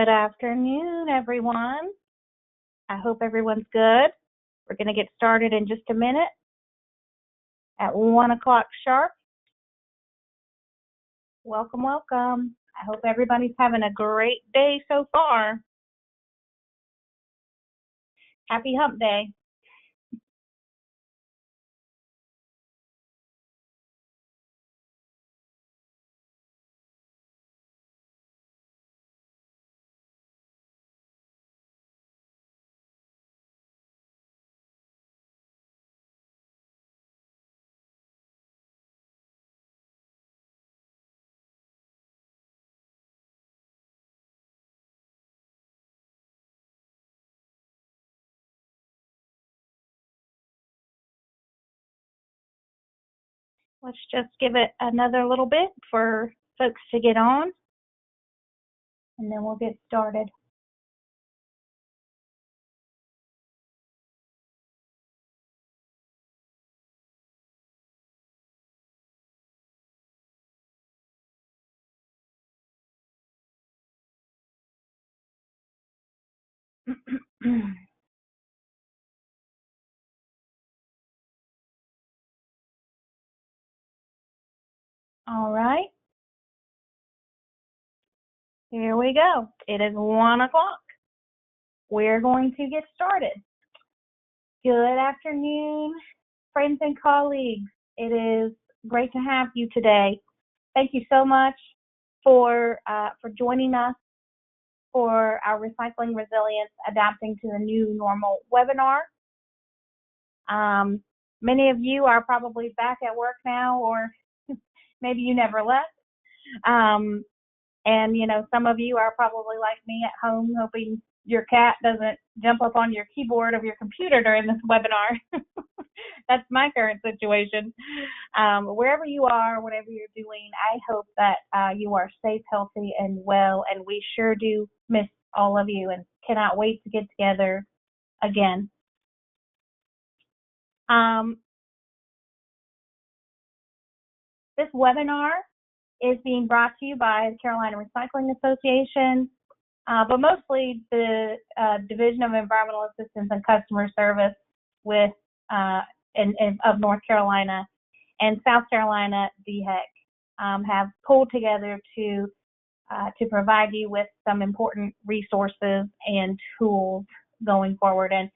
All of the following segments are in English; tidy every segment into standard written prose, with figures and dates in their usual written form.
Good afternoon, everyone. I hope everyone's good. We're going to get started in just a minute at 1 o'clock sharp. Welcome, welcome. I hope everybody's having a great day so far. Happy Hump Day. Let's just give it another little bit for folks to get on, and then we'll get started. All right. Here we go. It is 1 o'clock. We're going to get started. Good afternoon, friends and colleagues. It is great to have you today. Thank you so much for joining us for our Recycling Resilience Adapting to the New Normal webinar. Many of you are probably back at work now, or maybe you never left. And, you know, some of you are probably like me at home, hoping your cat doesn't jump up on your keyboard of your computer during this webinar. That's my current situation. Wherever you are, whatever you're doing, I hope that you are safe, healthy, and well, and we sure do miss all of you and cannot wait to get together again. This webinar is being brought to you by the Carolina Recycling Association, but mostly the Division of Environmental Assistance and Customer Service with of North Carolina and South Carolina DEACS have pulled together to provide you with some important resources and tools going forward. And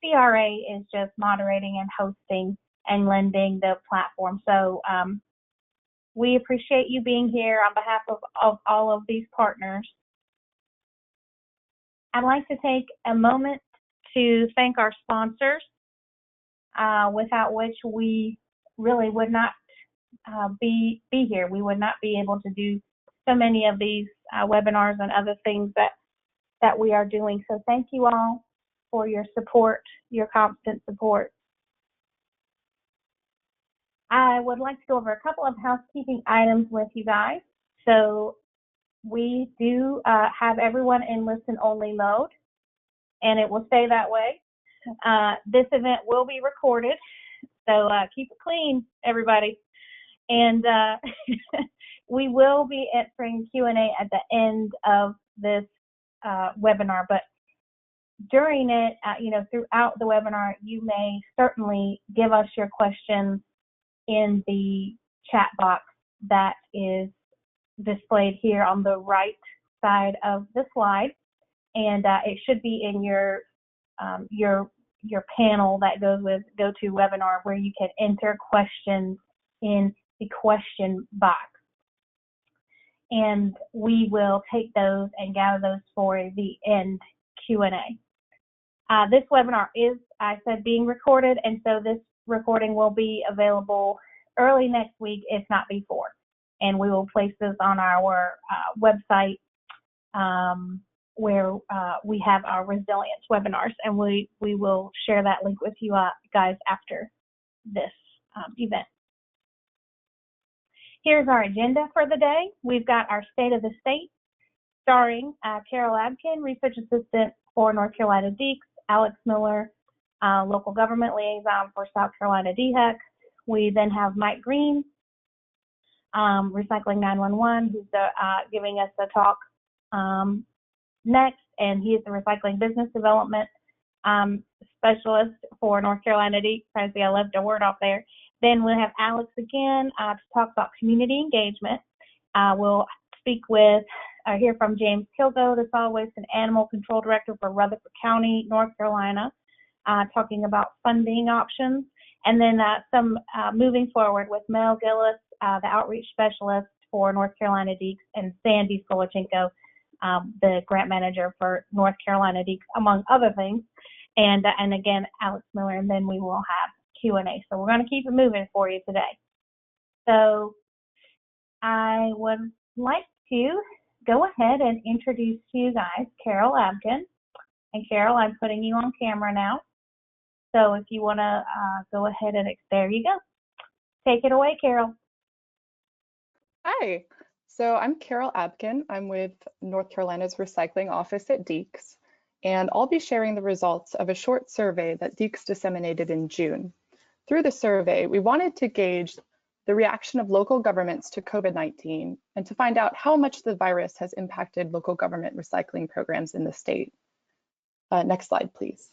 CRA is just moderating and hosting and lending the platform. So we appreciate you being here on behalf of all of these partners. I'd like to take a moment to thank our sponsors, without which we really would not be here. We would not be able to do so many of these webinars and other things that we are doing. So thank you all for your support, your constant support. I would like to go over a couple of housekeeping items with you guys. So we do have everyone in listen-only mode, and it will stay that way. This event will be recorded, so keep it clean, everybody. And we will be answering Q&A at the end of this webinar, but during it, throughout the webinar, you may certainly give us your questions in the chat box that is displayed here on the right side of the slide, and it should be in your panel that goes with GoToWebinar, where you can enter questions in the question box, and we will take those and gather those for the end Q&A. This webinar is, I said, being recorded, and so this recording will be available early next week, if not before. And we will place this on our website where we have our resilience webinars, and we will share that link with you guys after this event. Here's our agenda for the day. We've got our State of the State, starring Carol Abkin, Research Assistant for North Carolina DEACS, Alex Miller, Local Government Liaison for South Carolina DEACS. We then have Mike Green, Recycling 911, who's giving us a talk next, and he is the Recycling Business Development Specialist for North Carolina DEACS. I left a word off there. Then we'll have Alex again to talk about community engagement. We'll hear from James Kilgo, the Solid Waste and Animal Control Director for Rutherford County, North Carolina, talking about funding options. And then some moving forward with Mel Gillis, the Outreach Specialist for North Carolina DEACS, and Sandy Skolichenko, the Grant Manager for North Carolina DEACS, among other things. And again, Alex Miller, and then we will have Q&A. So we're going to keep it moving for you today. So I would like to go ahead and introduce to you guys Carol Abkin. And Carol, I'm putting you on camera now. So if you want to go ahead and, there you go. Take it away, Carol. Hi, so I'm Carol Abkin. I'm with North Carolina's Recycling Office at DEACS, and I'll be sharing the results of a short survey that DEACS disseminated in June. Through the survey, we wanted to gauge the reaction of local governments to COVID-19 and to find out how much the virus has impacted local government recycling programs in the state. Next slide, please.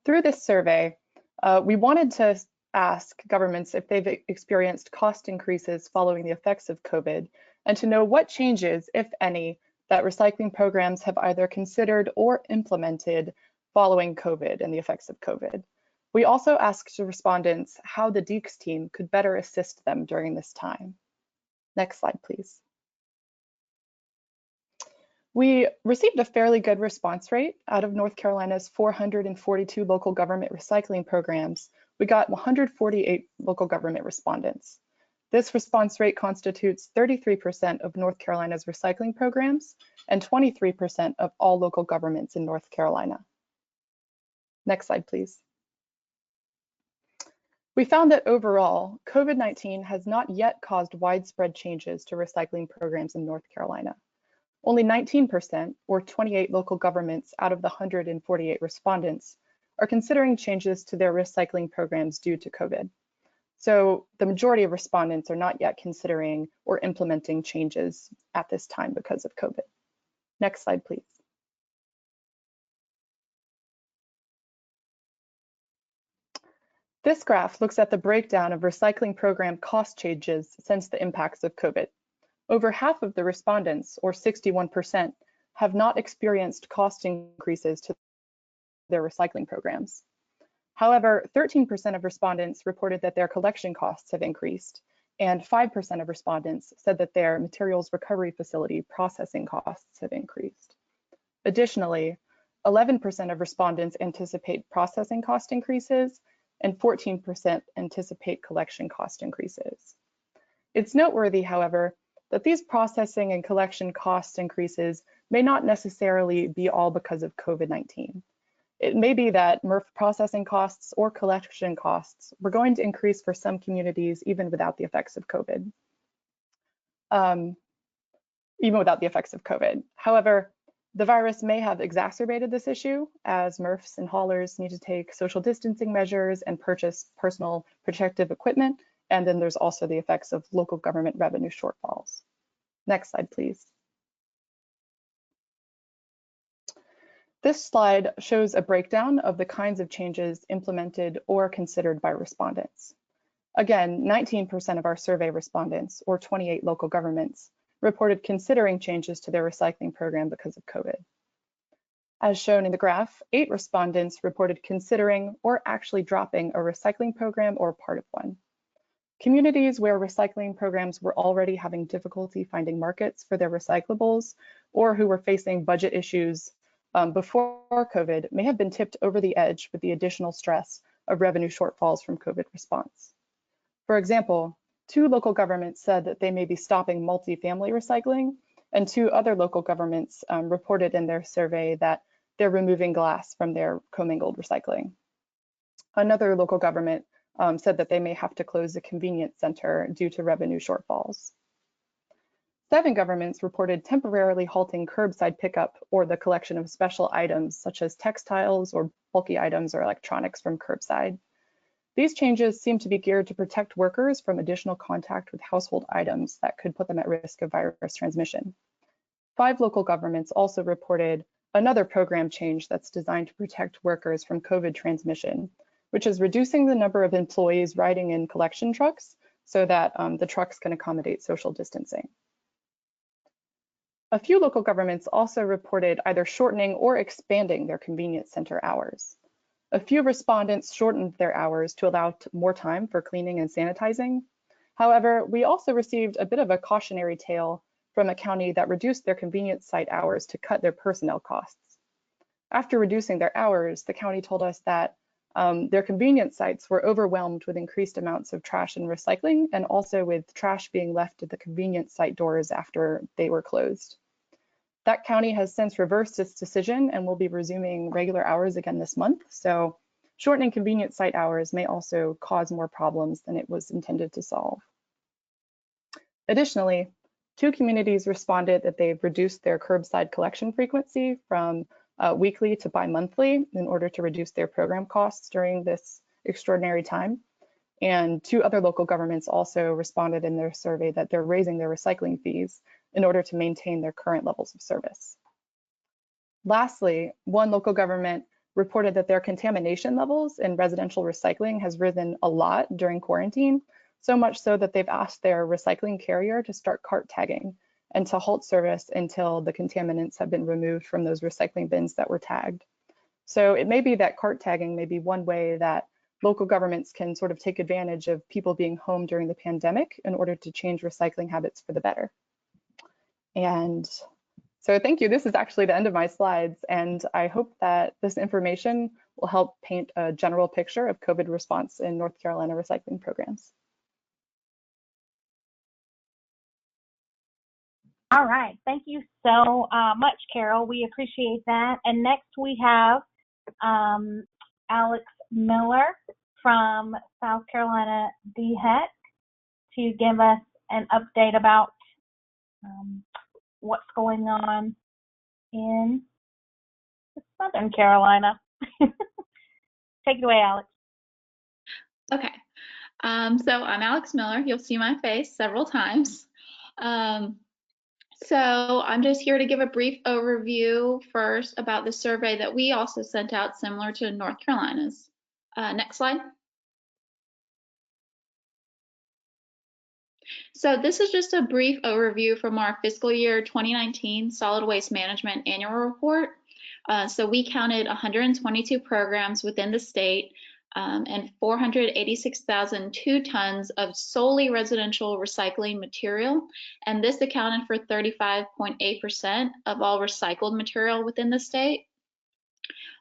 Through this survey, we wanted to ask governments if they've experienced cost increases following the effects of COVID, and to know what changes, if any, that recycling programs have either considered or implemented following COVID and the effects of COVID. We also asked respondents how the DEACS team could better assist them during this time. Next slide, please. We received a fairly good response rate. Out of North Carolina's 442 local government recycling programs, we got 148 local government respondents. This response rate constitutes 33% of North Carolina's recycling programs and 23% of all local governments in North Carolina. Next slide, please. We found that overall, COVID-19 has not yet caused widespread changes to recycling programs in North Carolina. Only 19%, or 28 local governments out of the 148 respondents, are considering changes to their recycling programs due to COVID. So the majority of respondents are not yet considering or implementing changes at this time because of COVID. Next slide, please. This graph looks at the breakdown of recycling program cost changes since the impacts of COVID. Over half of the respondents, or 61%, have not experienced cost increases to their recycling programs. However, 13% of respondents reported that their collection costs have increased, and 5% of respondents said that their materials recovery facility processing costs have increased. Additionally, 11% of respondents anticipate processing cost increases, and 14% anticipate collection cost increases. It's noteworthy, however, that these processing and collection cost increases may not necessarily be all because of COVID-19. It may be that MRF processing costs or collection costs were going to increase for some communities even without the effects of COVID. However, the virus may have exacerbated this issue as MRFs and haulers need to take social distancing measures and purchase personal protective equipment. And then there's also the effects of local government revenue shortfalls. Next slide, please. This slide shows a breakdown of the kinds of changes implemented or considered by respondents. Again, 19% of our survey respondents, or 28 local governments, reported considering changes to their recycling program because of COVID. As shown in the graph, 8 respondents reported considering or actually dropping a recycling program or part of one. Communities where recycling programs were already having difficulty finding markets for their recyclables, or who were facing budget issues before COVID, may have been tipped over the edge with the additional stress of revenue shortfalls from COVID response. For example, 2 local governments said that they may be stopping multifamily recycling, and 2 other local governments reported in their survey that they're removing glass from their commingled recycling. Another local government said that they may have to close a convenience center due to revenue shortfalls. 7 governments reported temporarily halting curbside pickup or the collection of special items such as textiles or bulky items or electronics from curbside. These changes seem to be geared to protect workers from additional contact with household items that could put them at risk of virus transmission. 5 local governments also reported another program change that's designed to protect workers from COVID transmission, which is reducing the number of employees riding in collection trucks so that the trucks can accommodate social distancing. A few local governments also reported either shortening or expanding their convenience center hours. A few respondents shortened their hours to allow more time for cleaning and sanitizing. However, we also received a bit of a cautionary tale from a county that reduced their convenience site hours to cut their personnel costs. After reducing their hours, the county told us that their convenience sites were overwhelmed with increased amounts of trash and recycling, and also with trash being left at the convenience site doors after they were closed. That county has since reversed its decision and will be resuming regular hours again this month. So shortening convenience site hours may also cause more problems than it was intended to solve. Additionally, 2 communities responded that they've reduced their curbside collection frequency from weekly to bi-monthly in order to reduce their program costs during this extraordinary time. And 2 other local governments also responded in their survey that they're raising their recycling fees in order to maintain their current levels of service. Lastly, 1 local government reported that their contamination levels in residential recycling has risen a lot during quarantine, so much so that they've asked their recycling carrier to start cart tagging and to halt service until the contaminants have been removed from those recycling bins that were tagged. So it may be that cart tagging may be one way that local governments can sort of take advantage of people being home during the pandemic in order to change recycling habits for the better. And so thank you. This is actually the end of my slides, and I hope that this information will help paint a general picture of COVID response in North Carolina recycling programs. All right, thank you so much, Carol. We appreciate that. And next we have Alex Miller from South Carolina DEACS to give us an update about what's going on in Southern Carolina. Take it away, Alex. Okay, so I'm Alex Miller. You'll see my face several times. So I'm just here to give a brief overview first about the survey that we also sent out, similar to North Carolina's. Next slide. So this is just a brief overview from our fiscal year 2019 Solid Waste Management Annual Report. So we counted 122 programs within the state and 486,002 tons of solely residential recycling material. And this accounted for 35.8% of all recycled material within the state.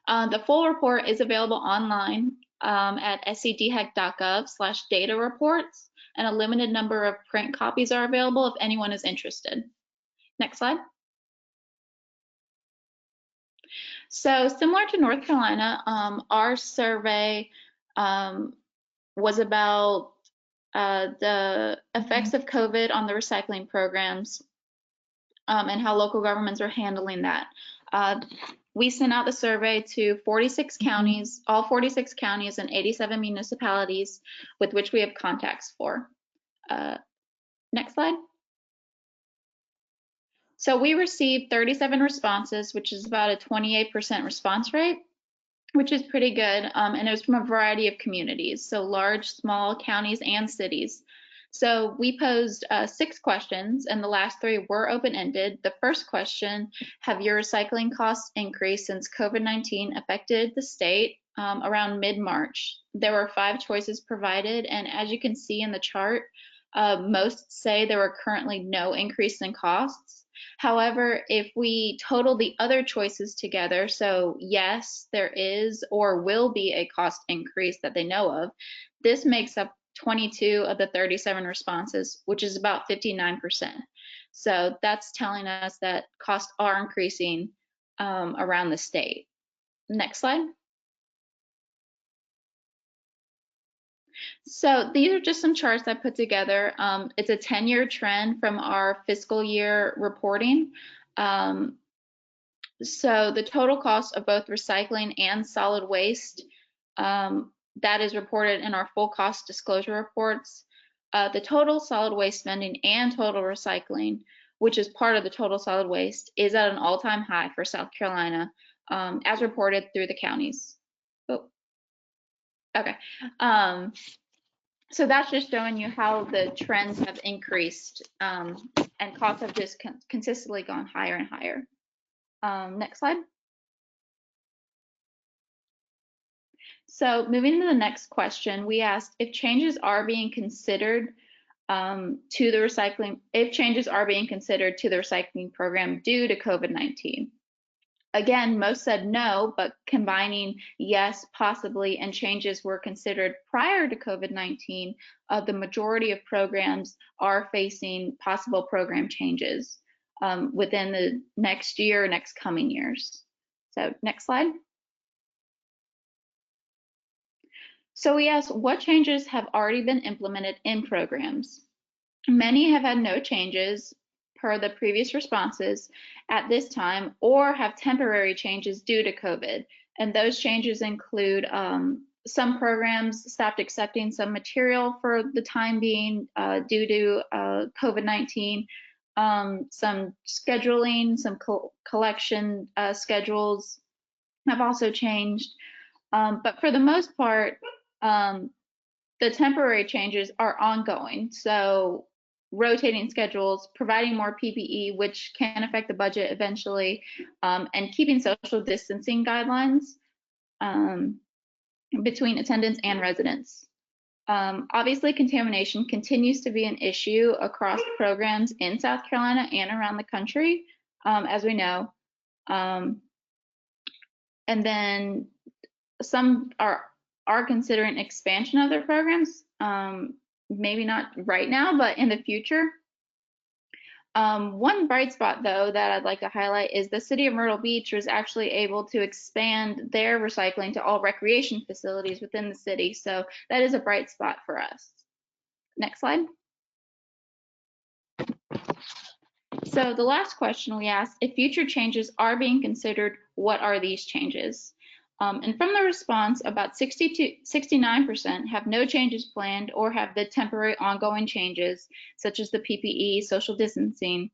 The full report is available online at scdhec.gov/data reports, and a limited number of print copies are available if anyone is interested. Next slide. So similar to North Carolina, our survey was about the effects of COVID on the recycling programs and how local governments are handling that. We sent out the survey to 46 counties, all 46 counties and 87 municipalities with which we have contacts for. Next slide. So we received 37 responses, which is about a 28% response rate, which is pretty good. And it was from a variety of communities, so large, small counties and cities. So we posed 6 questions, and the last 3 were open-ended. The first question, have your recycling costs increased since COVID-19 affected the state around mid-March? There were 5 choices provided, and as you can see in the chart, most say there were currently no increase in costs. However, if we total the other choices together, so yes, there is or will be a cost increase that they know of, this makes up 22 of the 37 responses, which is about 59%. So that's telling us that costs are increasing around the state. Next slide. So these are just some charts I put together. It's a 10-year trend from our fiscal year reporting. So the total cost of both recycling and solid waste, that is reported in our full cost disclosure reports. The total solid waste spending and total recycling which is part of the total solid waste, is at an all-time high for South Carolina, as reported through the counties. Oh, okay. So that's just showing you how the trends have increased, and costs have just consistently gone higher and higher. Next slide. So moving to the next question, we asked if changes are being considered to the recycling program due to COVID-19. Again, most said no, but combining yes, possibly, and changes were considered prior to COVID-19, the majority of programs are facing possible program changes within the next year, next coming years. So next slide. So we asked what changes have already been implemented in programs. Many have had no changes per the previous responses at this time, or have temporary changes due to COVID. And those changes include some programs stopped accepting some material for the time being due to COVID-19, some scheduling, some collection schedules have also changed. But for the most part, the temporary changes are ongoing. So rotating schedules, providing more PPE, which can affect the budget eventually, and keeping social distancing guidelines between attendants and residents. Obviously, contamination continues to be an issue across programs in South Carolina and around the country, as we know. And then some are considering expansion of their programs, maybe not right now, but in the future. One bright spot, though, that I'd like to highlight is the city of Myrtle Beach was actually able to expand their recycling to all recreation facilities within the city. So that is a bright spot for us. Next slide. So the last question we asked, if future changes are being considered, what are these changes? And from the response, about 69% have no changes planned or have the temporary ongoing changes, such as the PPE, social distancing,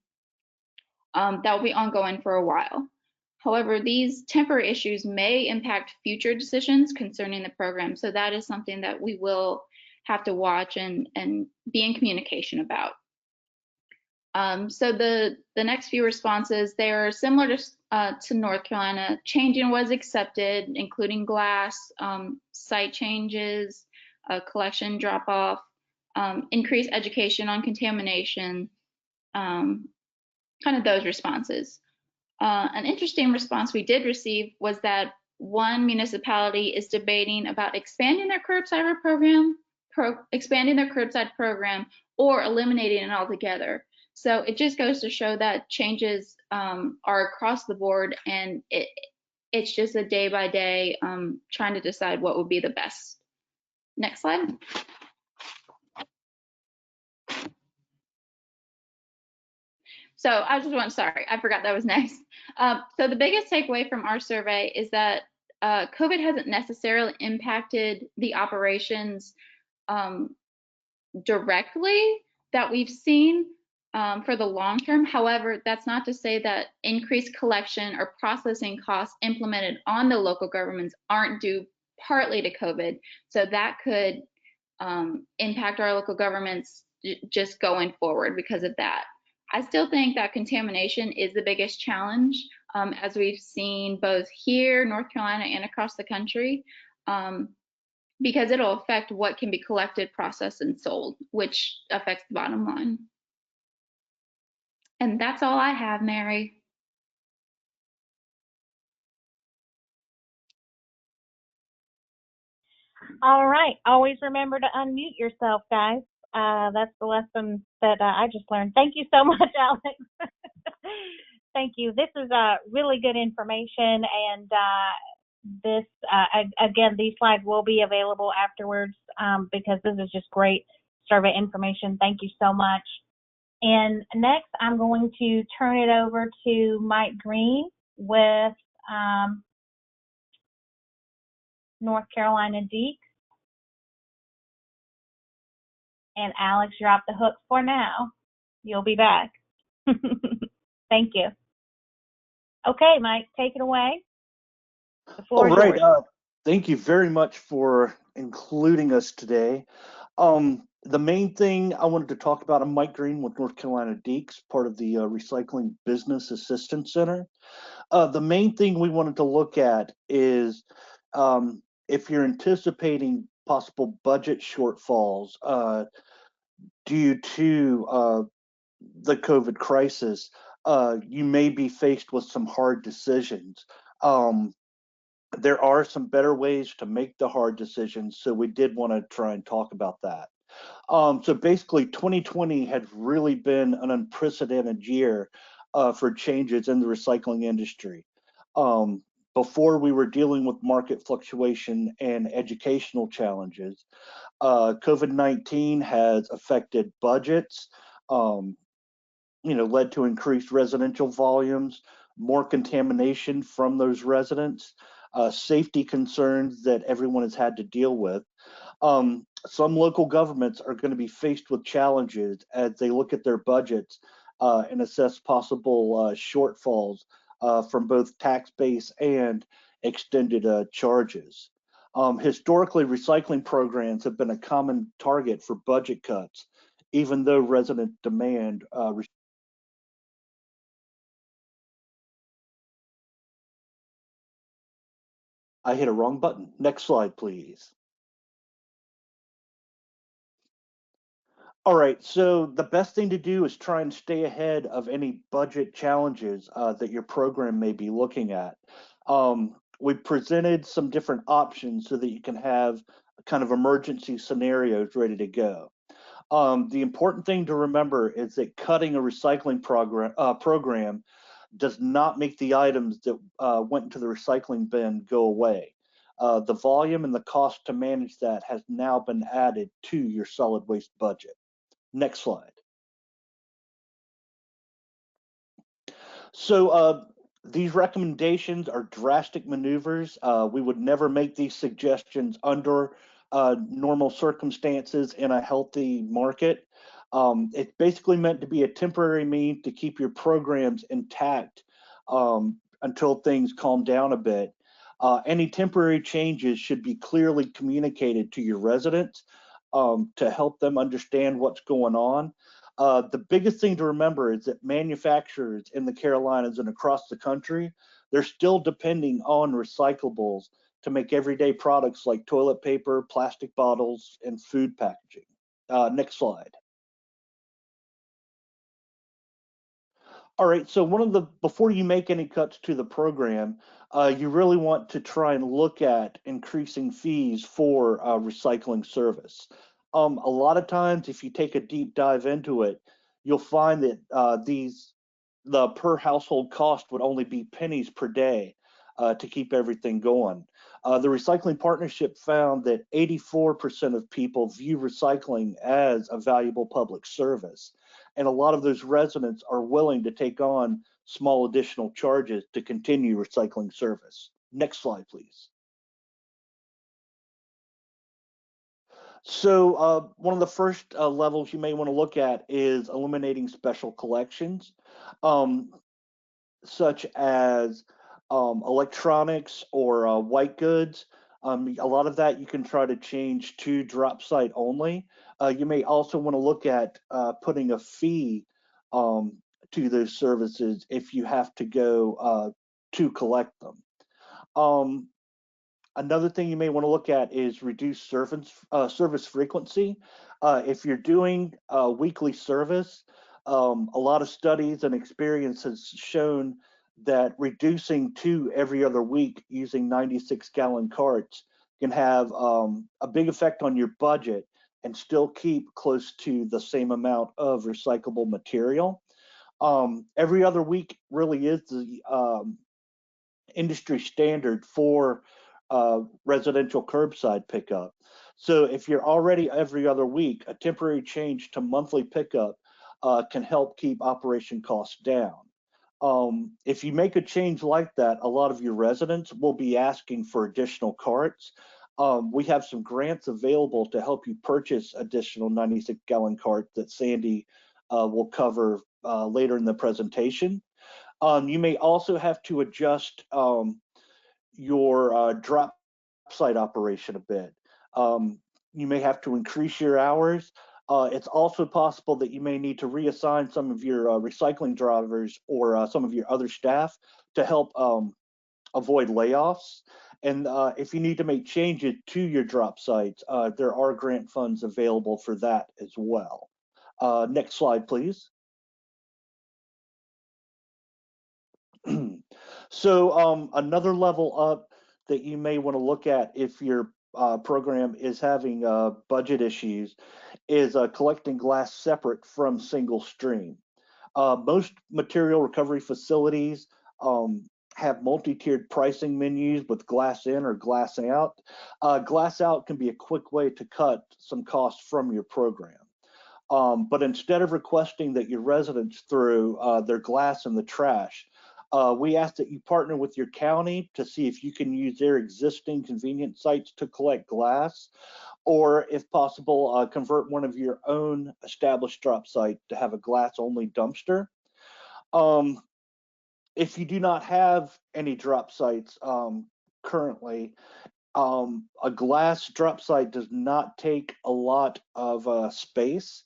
that will be ongoing for a while. However, these temporary issues may impact future decisions concerning the program. So that is something that we will have to watch and be in communication about. So the next few responses, they are similar to North Carolina. Changing was accepted, including glass, site changes, collection drop-off, increased education on contamination, kind of those responses. An interesting response we did receive was that one municipality is debating about expanding their curbside program, or eliminating it altogether. So it just goes to show that changes are across the board, and it's just a day by day trying to decide what would be the best. Next slide. So I just want, sorry, I forgot that was next. So the biggest takeaway from our survey is that COVID hasn't necessarily impacted the operations directly that we've seen for the long term. However, that's not to say that increased collection or processing costs implemented on the local governments aren't due partly to COVID. So that could impact our local governments just going forward because of that. I still think that contamination is the biggest challenge, as we've seen both here, North Carolina, and across the country, because it'll affect what can be collected, processed, and sold, which affects the bottom line. And that's all I have, Mary. All right. Always remember to unmute yourself, guys. That's the lesson that I just learned. Thank you so much, Alex. Thank you. This is really good information, and this again, these slides will be available afterwards because this is just great survey information. Thank you so much. And next, I'm going to turn it over to Mike Green with North Carolina DEACS. And Alex, you're off the hook for now. You'll be back. Thank you. Okay, Mike, take it away. The All floor is right. yours. Thank you very much for including us today. The main thing I wanted to talk about, I'm Mike Green with North Carolina DEACS, part of the Recycling Business Assistance Center. The main thing we wanted to look at is if you're anticipating possible budget shortfalls due to the COVID crisis, you may be faced with some hard decisions. There are some better ways to make the hard decisions, so we did want to try and talk about that. So basically, 2020 had really been an unprecedented year for changes in the recycling industry. Um, Before we were dealing with market fluctuation and educational challenges, COVID-19 has affected budgets, um, led to increased residential volumes, more contamination from those residents, safety concerns that everyone has had to deal with. Some local governments are going to be faced with challenges as they look at their budgets and assess possible shortfalls from both tax base and extended charges. Historically, recycling programs have been a common target for budget cuts, even though resident demand I hit a wrong button. Next slide, please. All right, so the best thing to do is try and stay ahead of any budget challenges that your program may be looking at. We presented some different options so that you can have kind of emergency scenarios ready to go. The important thing to remember is that cutting a recycling program does not make the items that went into the recycling bin go away. The volume and the cost to manage that has now been added to your solid waste budget. Next slide. So these recommendations are drastic maneuvers. We would never make these suggestions under normal circumstances in a healthy market. It's basically meant to be a temporary means to keep your programs intact until things calm down a bit. Any temporary changes should be clearly communicated to your residents to help them understand what's going on. The biggest thing to remember is that manufacturers in the Carolinas and across the country, they're still depending on recyclables to make everyday products like toilet paper, plastic bottles, and food packaging. Next slide. All right, so before you make any cuts to the program, you really want to try and look at increasing fees for recycling service. A lot of times, if you take a deep dive into it, you'll find that the per household cost would only be pennies per day to keep everything going. The Recycling Partnership found that 84% of people view recycling as a valuable public service. And a lot of those residents are willing to take on small additional charges to continue recycling service. Next slide, please. So one of the first levels you may want to look at is eliminating special collections, such as electronics or white goods. A lot of that you can try to change to drop site only. You may also want to look at putting a fee to those services if you have to go to collect them. Another thing you may want to look at is reduce service frequency. If you're doing weekly service, a lot of studies and experience has shown that reducing to every other week using 96-gallon carts can have a big effect on your budget and still keep close to the same amount of recyclable material. Every other week really is the industry standard for residential curbside pickup. So if you're already every other week, a temporary change to monthly pickup can help keep operation costs down. If you make a change like that, a lot of your residents will be asking for additional carts. We have some grants available to help you purchase additional 96-gallon carts that Sandy will cover later in the presentation. You may also have to adjust your drop site operation a bit. You may have to increase your hours. It's also possible that you may need to reassign some of your recycling drivers or some of your other staff to help avoid layoffs. And if you need to make changes to your drop sites, there are grant funds available for that as well. Next slide, please. So another level up that you may want to look at if your program is having budget issues is collecting glass separate from single stream. Most material recovery facilities have multi-tiered pricing menus with glass in or glass out. Glass out can be a quick way to cut some costs from your program. But instead of requesting that your residents throw their glass in the trash, we ask that you partner with your county to see if you can use their existing convenience sites to collect glass, or if possible, convert one of your own established drop site to have a glass-only dumpster. If you do not have any drop sites currently, a glass drop site does not take a lot of space.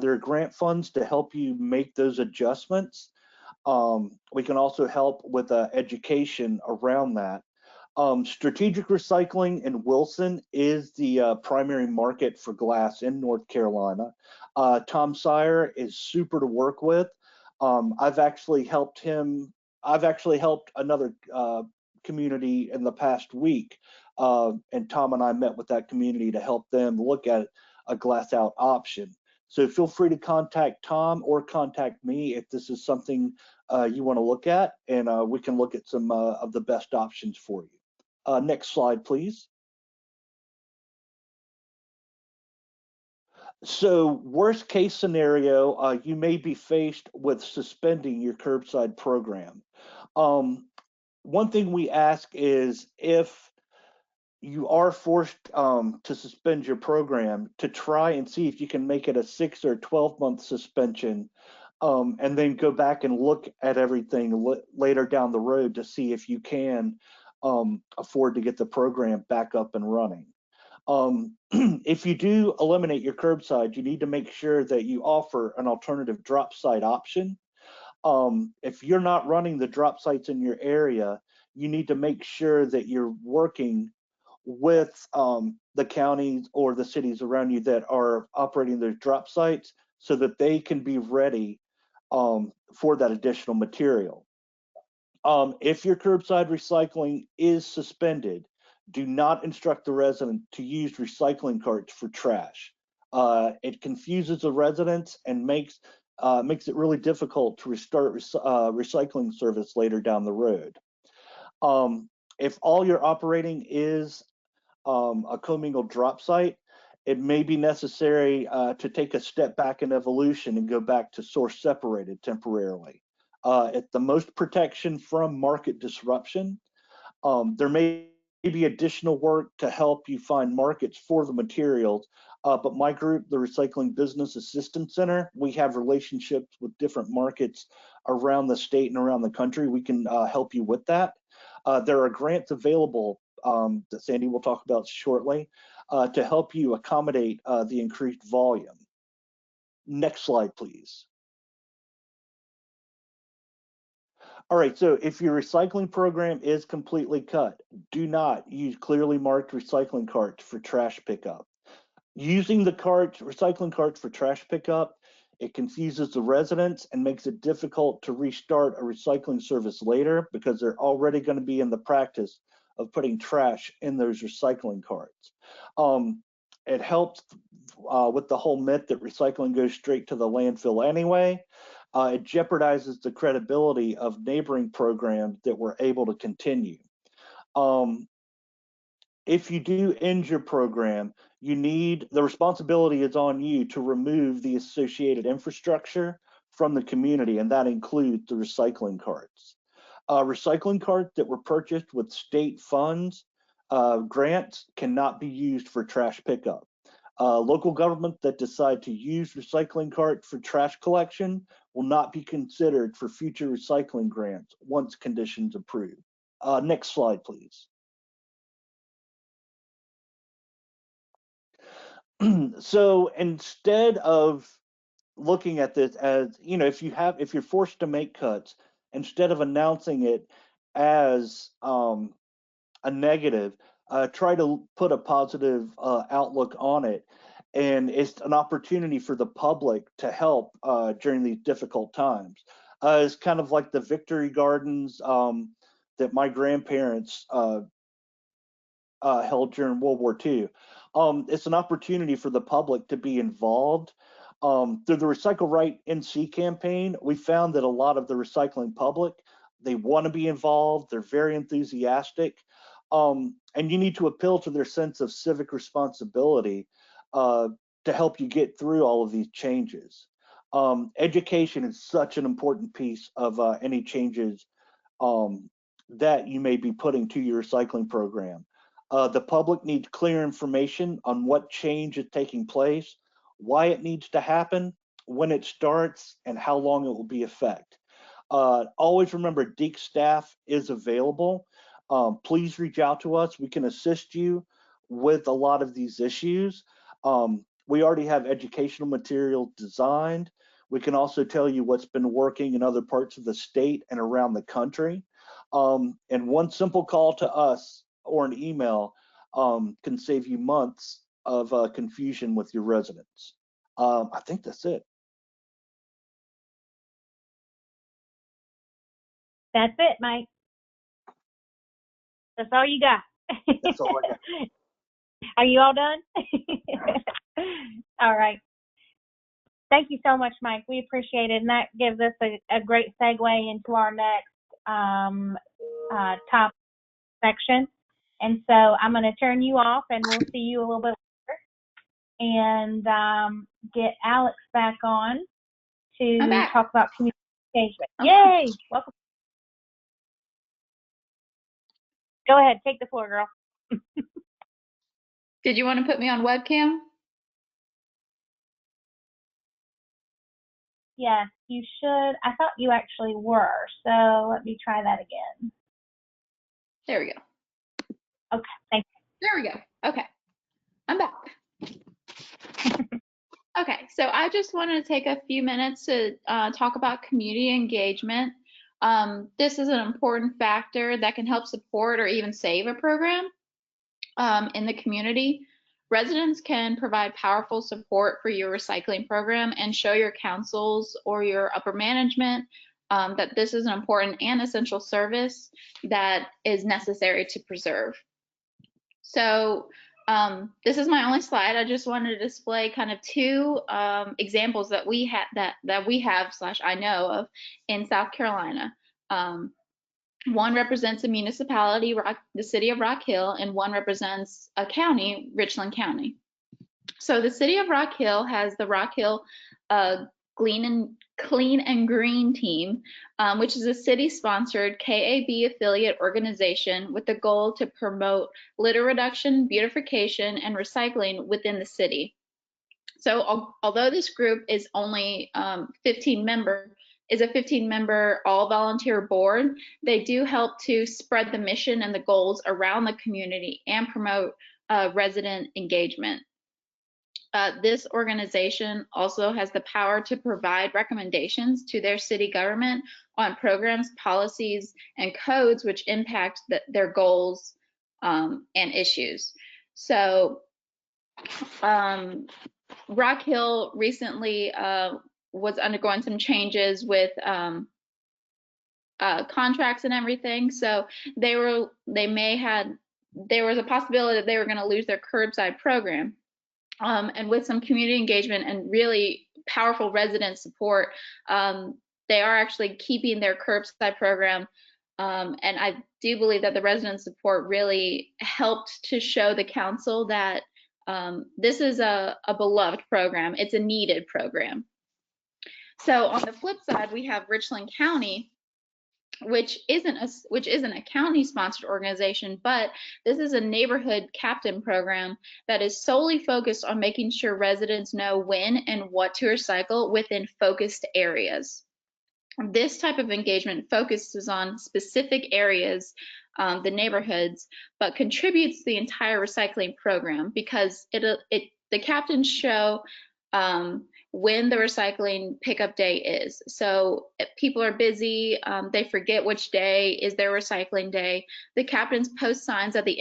There are grant funds to help you make those adjustments. We can also help with education around that. Strategic Recycling in Wilson is the primary market for glass in North Carolina. Tom Sire is super to work with. I've actually helped another community in the past week, and Tom and I met with that community to help them look at a glass out option. So feel free to contact Tom or contact me if this is something you want to look at, and we can look at some of the best options for you. Next slide, please. So worst case scenario, you may be faced with suspending your curbside program. One thing we ask is if you are forced to suspend your program, to try and see if you can make it a 6 or 12-month suspension, and then go back and look at everything later down the road to see if you can afford to get the program back up and running. If you do eliminate your curbside, you need to make sure that you offer an alternative drop site option. If you're not running the drop sites in your area, you need to make sure that you're working with the counties or the cities around you that are operating their drop sites so that they can be ready for that additional material. If your curbside recycling is suspended, do not instruct the resident to use recycling carts for trash. It confuses the residents and makes it really difficult to restart recycling service later down the road. If all you're operating is a commingled drop site, it may be necessary to take a step back in evolution and go back to source separated temporarily. It's the most protection from market disruption. There may be additional work to help you find markets for the materials, but my group, the Recycling Business Assistance Center, we have relationships with different markets around the state and around the country. We can help you with that. There are grants available that Sandy will talk about shortly to help you accommodate the increased volume. Next slide, please. All right, so if your recycling program is completely cut, do not use clearly marked recycling carts for trash pickup. Using the recycling carts for trash pickup, it confuses the residents and makes it difficult to restart a recycling service later because they're already going to be in the practice of putting trash in those recycling carts. It helps with the whole myth that recycling goes straight to the landfill anyway. It jeopardizes the credibility of neighboring programs that were able to continue. If you do end your program, the responsibility is on you to remove the associated infrastructure from the community, and that includes the recycling carts. Recycling carts that were purchased with state funds, grants, cannot be used for trash pickup. Local government that decide to use recycling cart for trash collection will not be considered for future recycling grants once conditions approved. Next slide, please. So instead of looking at this as, you know, if you're forced to make cuts, instead of announcing it as a negative, try to put a positive outlook on it. And it's an opportunity for the public to help during these difficult times. It's kind of like the Victory Gardens that my grandparents held during World War II. It's an opportunity for the public to be involved. Through the Recycle Right NC campaign, we found that a lot of the recycling public, they want to be involved, they're very enthusiastic, and you need to appeal to their sense of civic responsibility to help you get through all of these changes. Education is such an important piece of any changes that you may be putting to your recycling program. The public needs clear information on what change is taking place, why it needs to happen, when it starts, and how long it will be effect. Always remember, DEACS staff is available. Please reach out to us. We can assist you with a lot of these issues. We already have educational material designed. We can also tell you what's been working in other parts of the state and around the country. And one simple call to us or an email can save you months of confusion with your residents. I think that's it. That's it, Mike. That's all you got. That's all I got. Are you all done? All right. Thank you so much, Mike. We appreciate it. And that gives us a great segue into our next top section. And so I'm going to turn you off, and we'll see you a little bit later. And get Alex back on to talk about community engagement. Yay! Welcome. Go ahead. Take the floor, girl. Did you want to put me on webcam? Yes, you should. I thought you actually were. So let me try that again. There we go. Okay, thank you. There we go. Okay, I'm back. Okay, so I just wanted to take a few minutes to talk about community engagement. This is an important factor that can help support or even save a program in the community. Residents can provide powerful support for your recycling program and show your councils or your upper management that this is an important and essential service that is necessary to preserve. So this is my only slide. I just wanted to display kind of two examples that we have I know of in South Carolina. One represents a municipality, the city of Rock Hill, and one represents a county, Richland County. So the city of Rock Hill has the Rock Hill Clean and Green team, which is a city-sponsored KAB affiliate organization with the goal to promote litter reduction, beautification, and recycling within the city. So although this group is only 15-member all-volunteer board, they do help to spread the mission and the goals around the community and promote resident engagement. This organization also has the power to provide recommendations to their city government on programs, policies, and codes which impact their goals and issues. So Rock Hill recently was undergoing some changes with contracts and everything. So there was a possibility that they were going to lose their curbside program. And with some community engagement and really powerful resident support, they are actually keeping their curbside program. And I do believe that the resident support really helped to show the council that this is a beloved program. It's a needed program. So on the flip side, we have Richland County, which isn't a county sponsored organization, but this is a neighborhood captain program that is solely focused on making sure residents know when and what to recycle within focused areas. This type of engagement focuses on specific areas, the neighborhoods, but contributes to the entire recycling program because the captains show when the recycling pickup day is. So if people are busy, they forget which day is their recycling day. The captains post signs at the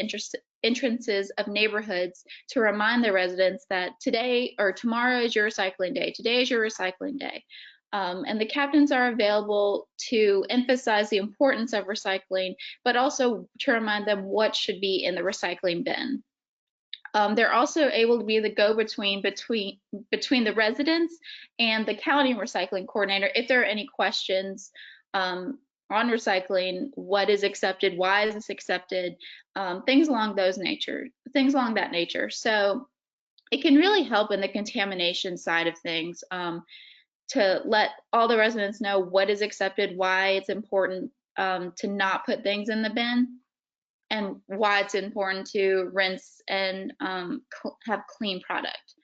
entrances of neighborhoods to remind the residents that today or tomorrow is your recycling day. Today is your recycling day. And the captains are available to emphasize the importance of recycling, but also to remind them what should be in the recycling bin. They're also able to be the go-between between the residents and the county recycling coordinator if there are any questions on recycling, what is accepted, why is this accepted, things along that nature. So it can really help in the contamination side of things. To let all the residents know what is accepted, why it's important to not put things in the bin, and why it's important to rinse and have clean product.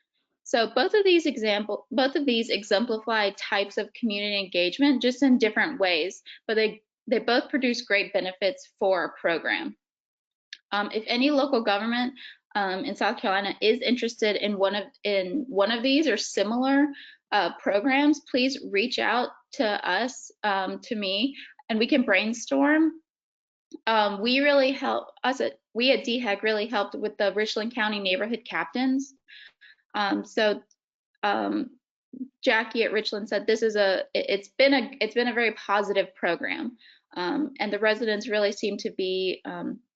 So both of these exemplify types of community engagement just in different ways, but they both produce great benefits for our program. If any local government in South Carolina is interested in one of these or similar programs, please reach out to us, to me, and we can brainstorm. We at DHEC really helped with the Richland County Neighborhood Captains. Jackie at Richland said it's been a very positive program, and the residents really seem to be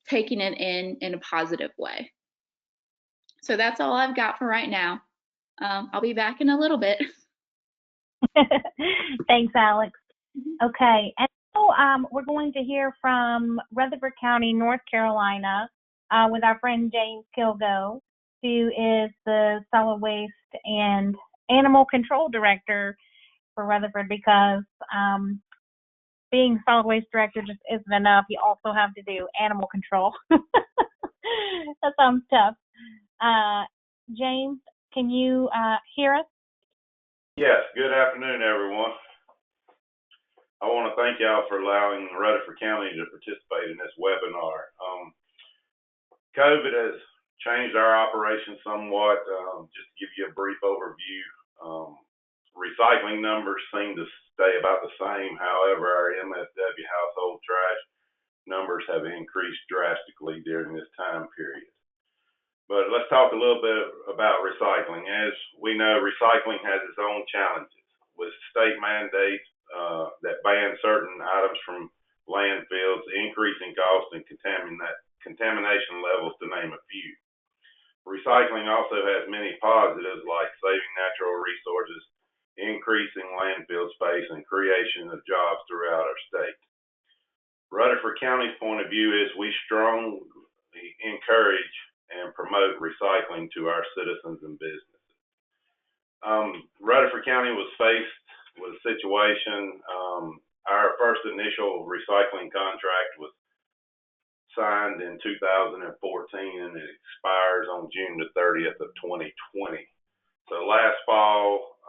taking it in a positive way. So that's all I've got for right now. I'll be back in a little bit. Thanks, Alex. Okay, and so we're going to hear from Rutherford County, North Carolina, with our friend James Kilgo, who is the Solid Waste and Animal Control Director for Rutherford, because being Solid Waste Director just isn't enough. You also have to do animal control. That sounds tough. James, can you hear us? Yes, good afternoon, everyone. I want to thank y'all for allowing Rutherford County to participate in this webinar. COVID has changed our operation somewhat. Just to give you a brief overview, recycling numbers seem to stay about the same. However, our MSW household trash numbers have increased drastically during this time period. But let's talk a little bit about recycling. As we know, recycling has its own challenges with state mandates that ban certain items from landfills, increasing costs and contamination levels, to name a few. Recycling also has many positives like saving natural resources, increasing landfill space, and creation of jobs throughout our state. Rutherford County's point of view is we strongly encourage and promote recycling to our citizens and businesses. Rutherford County was faced with a situation. Our first initial recycling contract was signed in 2014, and it expires on June the 30th of 2020. So last fall,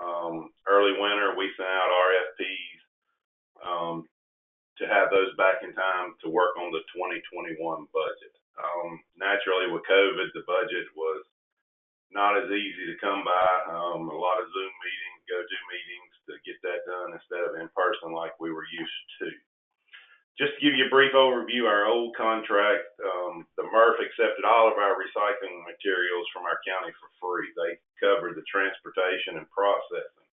early winter, we sent out RFPs to have those back in time to work on the 2021 budget. Naturally, with COVID, the budget was not as easy to come by. A lot of Zoom meetings, go-to meetings to get that done instead of in person like we were used to. Just to give you a brief overview, our old contract, the MRF accepted all of our recycling materials from our county for free. They covered the transportation and processing,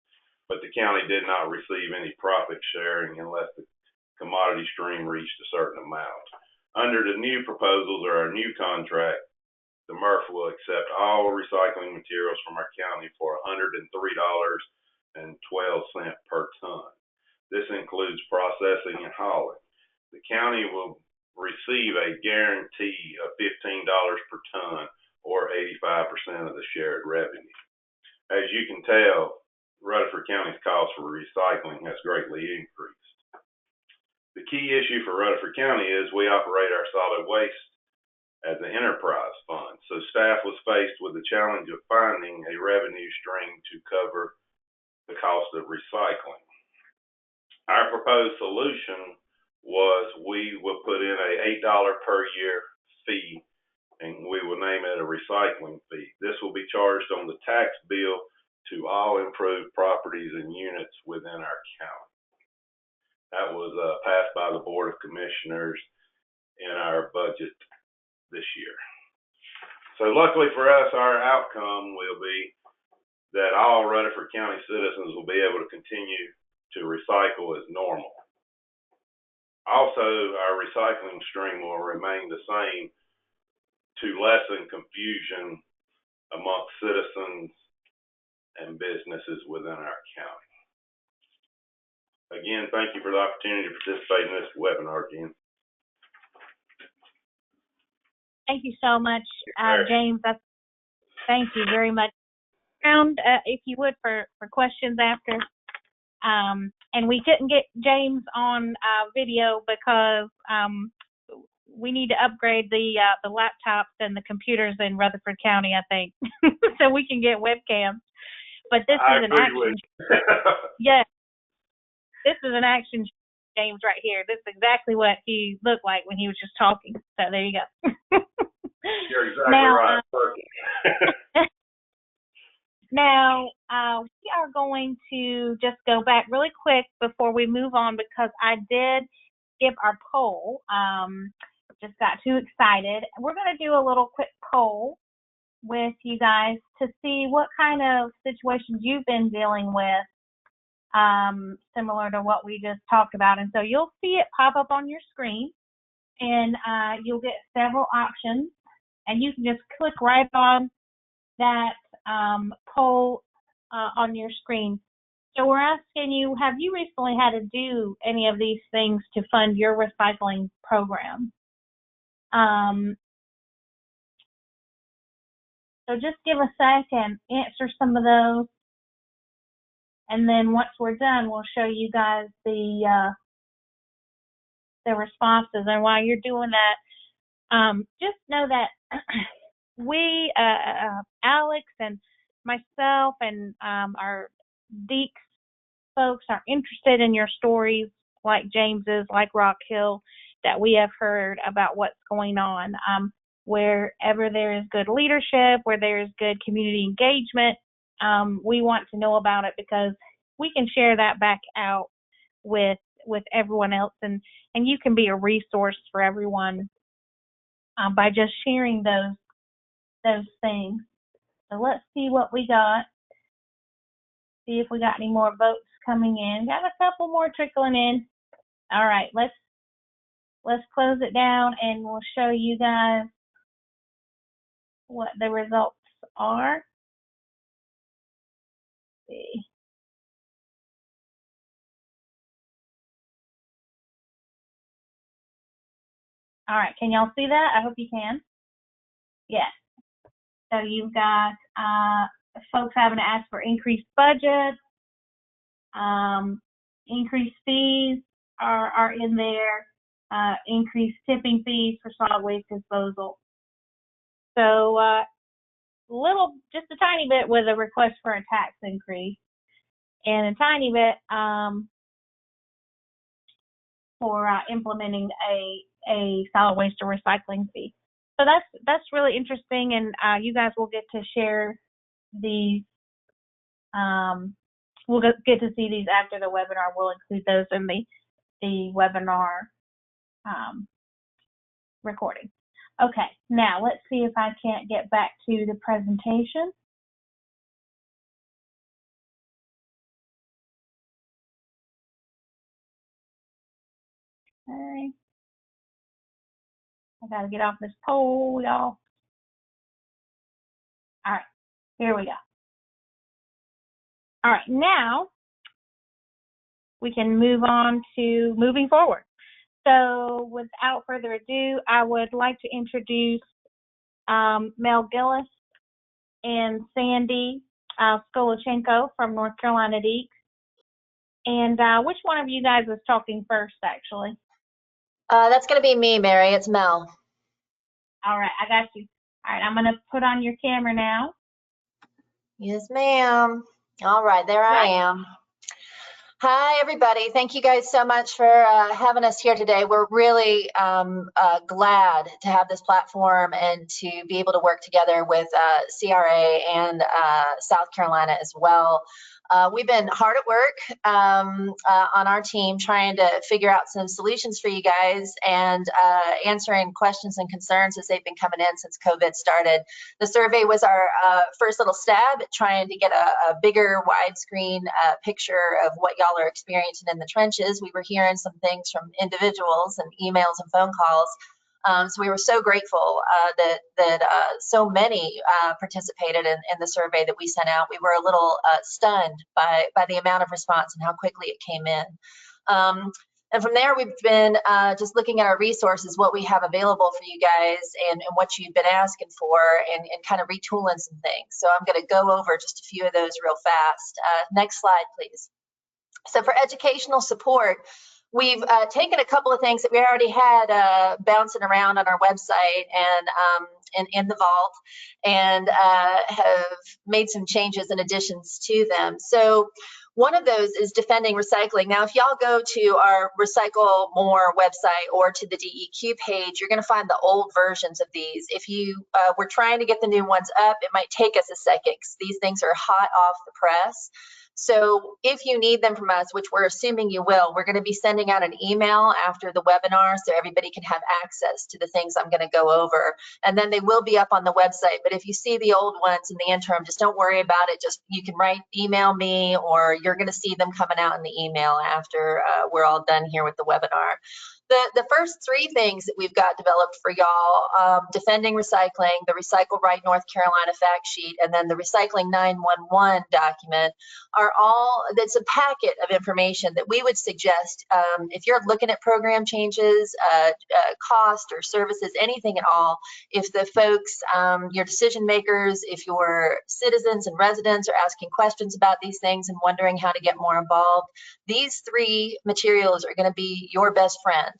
but the county did not receive any profit sharing unless the commodity stream reached a certain amount. Under the new proposals or our new contract, the MRF will accept all recycling materials from our county for $103.12 per ton. This includes processing and hauling. The county will receive a guarantee of $15 per ton, or 85% of the shared revenue. As you can tell, Rutherford County's cost for recycling has greatly increased. The key issue for Rutherford County is we operate our solid waste as an enterprise fund. So staff was faced with the challenge of finding a revenue stream to cover the cost of recycling. Our proposed solution was we would put in a $8 per year fee, and we will name it a recycling fee. This will be charged on the tax bill to all improved properties and units within our county. That was passed by the Board of Commissioners in our budget this year. So luckily for us, our outcome will be that all Rutherford County citizens will be able to continue to recycle as normal. Also, our recycling stream will remain the same to lessen confusion amongst citizens and businesses within our county. Again, thank you for the opportunity to participate in this webinar again. Thank you so much, James. Thank you very much. If you would, for questions after. And we couldn't get James on video because we need to upgrade the laptops and the computers in Rutherford County, I think, so we can get webcams. But this is an action. Yes, this is an action, James, right here. This is exactly what he looked like when he was just talking. So there you go. You're exactly right. Now, we are going to just go back really quick before we move on, because I did skip our poll. Just got too excited. We're going to do a little quick poll with you guys to see what kind of situations you've been dealing with, similar to what we just talked about. And so you'll see it pop up on your screen, and you'll get several options, and you can just click right on that poll on your screen. So we're asking you, have you recently had to do any of these things to fund your recycling program? So just give a second, answer some of those, and then once we're done, we'll show you guys the responses. And while you're doing that, just know that we, Alex and myself and our DEACS folks are interested in your stories, like James's, like Rock Hill, that we have heard about what's going on. Wherever there is good leadership, where there is good community engagement, we want to know about it, because we can share that back out with everyone else, and you can be a resource for everyone by just sharing those things. So let's see what we got. See if we got any more votes coming in. Got a couple more trickling in. All right, let's close it down, and we'll show you guys what the results are. Let's see. All right, can y'all see that? I hope you can. Yes. So you've got folks having to ask for increased budgets, increased fees are in there, increased tipping fees for solid waste disposal. So just a tiny bit with a request for a tax increase, and a tiny bit for implementing a solid waste or recycling fee. So that's really interesting, and you guys will get to share these. We'll get to see these after the webinar. We'll include those in the webinar recording. Okay, now let's see if I can't get back to the presentation. Okay. I gotta get off this poll, y'all. All right, here we go. All right, now we can move on to moving forward. So without further ado, I would like to introduce Mel Gillis and Sandy Skolachenko from North Carolina DEACS. And which one of you guys was talking first, actually? That's going to be me, Mary. It's Mel. All right, I got you. All right, I'm going to put on your camera now. Yes, ma'am. All right, there I am. Hi, everybody. Thank you guys so much for having us here today. We're really glad to have this platform and to be able to work together with CRA and South Carolina as well. We've been hard at work on our team trying to figure out some solutions for you guys and answering questions and concerns as they've been coming in since COVID started. The survey was our first little stab at trying to get a bigger widescreen picture of what y'all are experiencing in the trenches. We were hearing some things from individuals and emails and phone calls. So we were so grateful that so many participated in the survey that we sent out. We were a little stunned by the amount of response and how quickly it came in. And from there, we've been just looking at our resources, what we have available for you guys and what you've been asking for and kind of retooling some things. So I'm going to go over just a few of those real fast. Next slide, please. So for educational support, we've taken a couple of things that we already had bouncing around on our website and in the vault and have made some changes and additions to them. So one of those is defending recycling. Now, if y'all go to our Recycle More website or to the DEQ page, you're going to find the old versions of these. If you were trying to get the new ones up, it might take us a second because these things are hot off the press. So if you need them from us, which we're assuming you will, we're going to be sending out an email after the webinar so everybody can have access to the things I'm going to go over. And then they will be up on the website. But if you see the old ones in the interim, just don't worry about it. Just you can email me, or you're going to see them coming out in the email after we're all done here with the webinar. The first three things that we've got developed for y'all, defending recycling, the Recycle Right North Carolina fact sheet, and then the Recycling 911 document are all, that's a packet of information that we would suggest if you're looking at program changes, cost or services, anything at all, if the folks, your decision makers, if your citizens and residents are asking questions about these things and wondering how to get more involved, these three materials are going to be your best friend.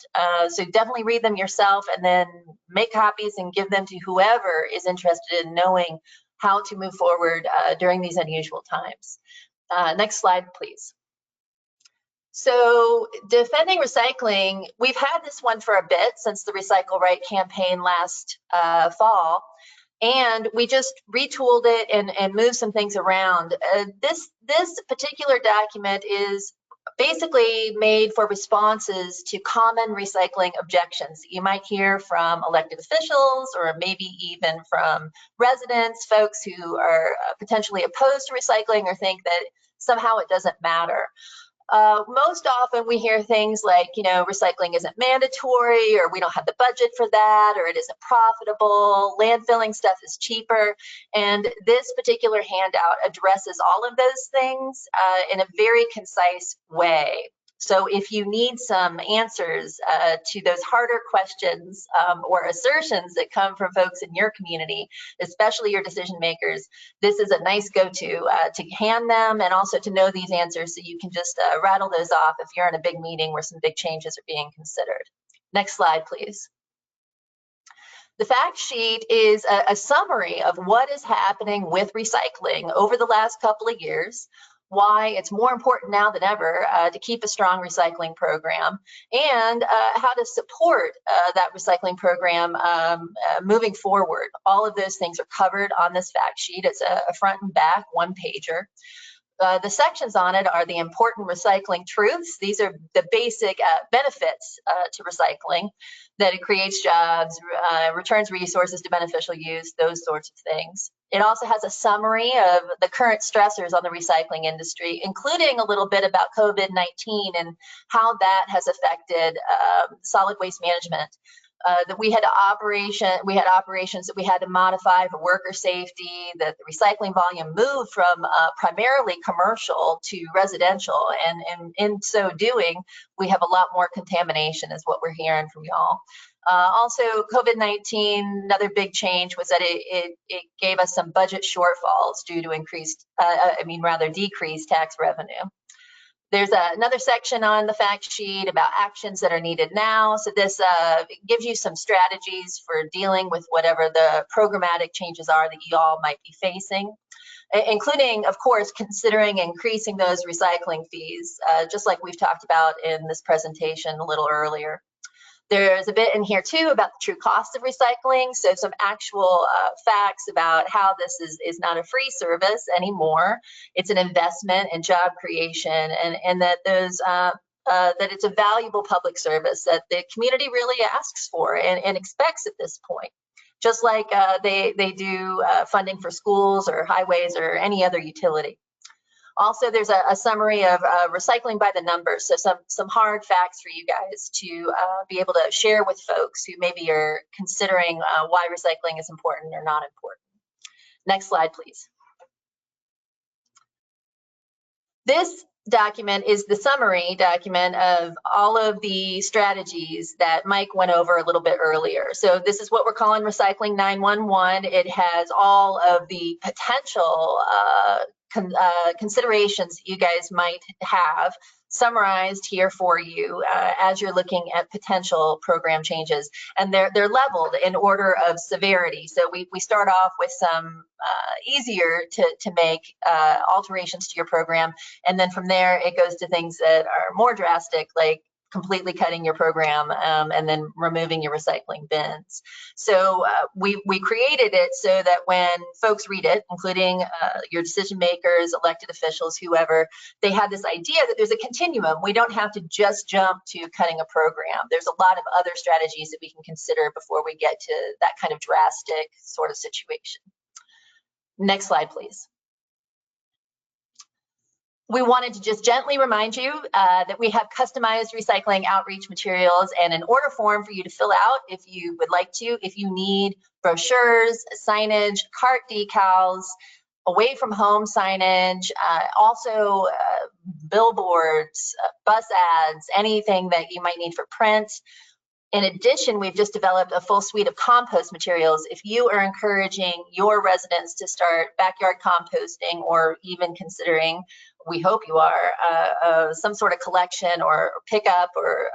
So definitely read them yourself and then make copies and give them to whoever is interested in knowing how to move forward during these unusual times. Next slide, please. So defending recycling, we've had this one for a bit since the Recycle Right campaign last fall, and we just retooled it and moved some things around. This particular document is basically made for responses to common recycling objections that you might hear from elected officials or maybe even from residents, folks who are potentially opposed to recycling or think that somehow it doesn't matter. Most often we hear things like, you know, recycling isn't mandatory, or we don't have the budget for that, or it isn't profitable, landfilling stuff is cheaper. And this particular handout addresses all of those things in a very concise way. So if you need some answers to those harder questions or assertions that come from folks in your community, especially your decision makers, this is a nice go-to to hand them and also to know these answers so you can just rattle those off if you're in a big meeting where some big changes are being considered. Next slide, please. The fact sheet is a summary of what is happening with recycling over the last couple of years, why it's more important now than ever to keep a strong recycling program, and how to support that recycling program moving forward. All of those things are covered on this fact sheet. It's a front and back one-pager. The sections on it are the important recycling truths. These are the basic benefits to recycling, that it creates jobs, returns resources to beneficial use, those sorts of things. It also has a summary of the current stressors on the recycling industry, including a little bit about COVID-19 and how that has affected solid waste management. That we had operations that we had to modify for worker safety, that the recycling volume moved from primarily commercial to residential, and in so doing, we have a lot more contamination is what we're hearing from y'all. Also, COVID-19, another big change was that it gave us some budget shortfalls due to decreased tax revenue. There's another section on the fact sheet about actions that are needed now. So this gives you some strategies for dealing with whatever the programmatic changes are that you all might be facing, including, of course, considering increasing those recycling fees, just like we've talked about in this presentation a little earlier. There's a bit in here too about the true cost of recycling. So some actual facts about how this is not a free service anymore. It's an investment in job creation, and that there's that it's a valuable public service that the community really asks for and expects at this point. Just like they do funding for schools or highways or any other utility. Also, there's a summary of recycling by the numbers, so some hard facts for you guys to be able to share with folks who maybe are considering why recycling is important or not important. Next slide, please. This document is the summary document of all of the strategies that Mike went over a little bit earlier. So this is what we're calling Recycling 911. It has all of the potential considerations that you guys might have summarized here for you as you're looking at potential program changes, and they're leveled in order of severity. So we start off with some easier to make alterations to your program, and then from there it goes to things that are more drastic, like completely cutting your program and then removing your recycling bins. So we created it so that when folks read it, including your decision makers, elected officials, whoever, they have this idea that there's a continuum. We don't have to just jump to cutting a program. There's a lot of other strategies that we can consider before we get to that kind of drastic sort of situation. Next slide, please. We wanted to just gently remind you that we have customized recycling outreach materials and an order form for you to fill out if you would like to. If you need brochures, signage, cart decals, away from home signage, also billboards, bus ads, anything that you might need for print. In addition, we've just developed a full suite of compost materials. If you are encouraging your residents to start backyard composting, or even considering, we hope you are, some sort of collection or pickup or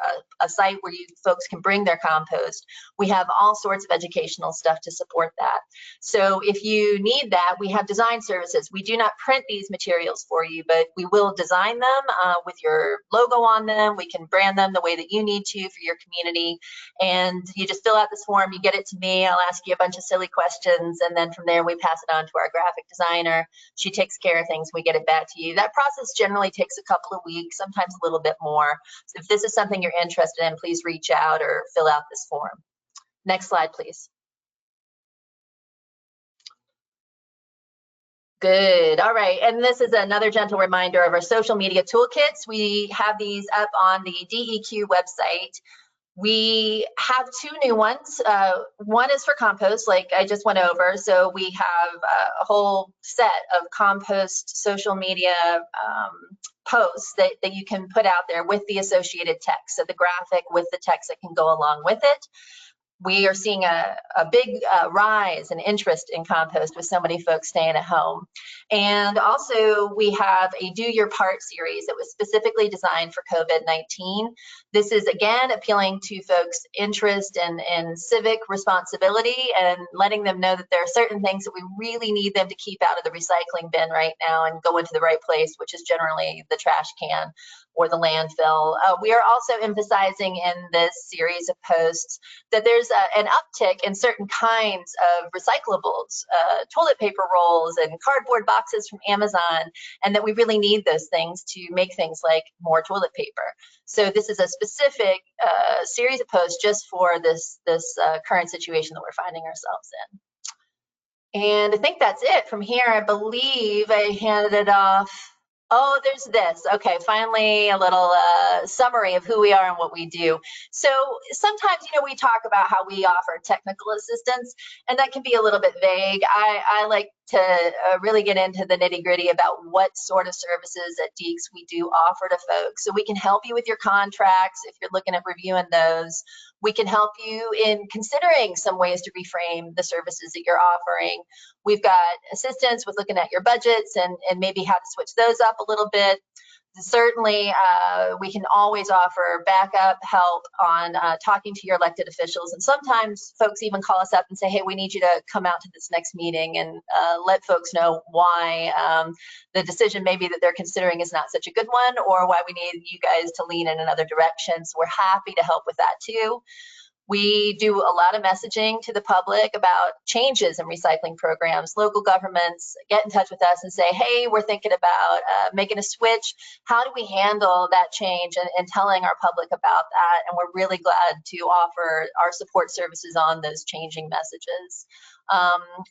a site where you folks can bring their compost, we have all sorts of educational stuff to support that. So if you need that, we have design services. We do not print these materials for you, but we will design them with your logo on them. We can brand them the way that you need to for your community. And you just fill out this form, you get it to me, I'll ask you a bunch of silly questions, and then from there we pass it on to our graphic designer. She takes care of things, we get it back to you. That process generally takes a couple of weeks, sometimes a little bit more. So if this is something you're interested in, please reach out or fill out this form. Next slide, please. Good. All right. And this is another gentle reminder of our social media toolkits. We have these up on the DEQ website. We have two new ones. One is for compost, like I just went over. So we have a whole set of compost social media posts that you can put out there with the associated text. So the graphic with the text that can go along with it. We are seeing a big rise in interest in compost with so many folks staying at home. And also we have a Do Your Part series that was specifically designed for COVID-19. This is again appealing to folks' interest in civic responsibility and letting them know that there are certain things that we really need them to keep out of the recycling bin right now and go into the right place, which is generally the trash can or the landfill. We are also emphasizing in this series of posts that there's an uptick in certain kinds of recyclables, toilet paper rolls and cardboard boxes from Amazon, and that we really need those things to make things like more toilet paper. So this is a specific series of posts just for this current situation that we're finding ourselves in. And I think that's it. From here, I believe I handed it off. Oh, there's this. Okay, finally a little summary of who we are and what we do. So sometimes, we talk about how we offer technical assistance, and that can be a little bit vague. I like to really get into the nitty-gritty about what sort of services at DEACS we do offer to folks. So we can help you with your contracts if you're looking at reviewing those. We can help you in considering some ways to reframe the services that you're offering. We've got assistance with looking at your budgets and maybe how to switch those up a little bit. certainly, we can always offer backup help on talking to your elected officials. And sometimes folks even call us up and say, hey, we need you to come out to this next meeting, and let folks know why the decision maybe that they're considering is not such a good one, or why we need you guys to lean in another direction. So we're happy to help with that too. We do a lot of messaging to the public about changes in recycling programs. Local governments get in touch with us and say, hey, we're thinking about making a switch. How do we handle that change, and telling our public about that? And we're really glad to offer our support services on those changing messages.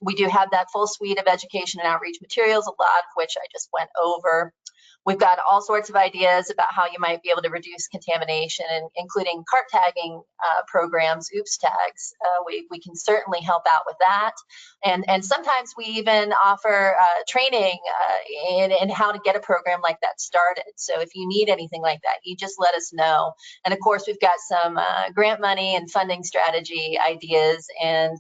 We do have that full suite of education and outreach materials, a lot of which I just went over. We've got all sorts of ideas about how you might be able to reduce contamination, including cart tagging programs, OOPS tags. We can certainly help out with that. And sometimes we even offer training in how to get a program like that started. So if you need anything like that, you just let us know. And of course, we've got some grant money and funding strategy ideas. And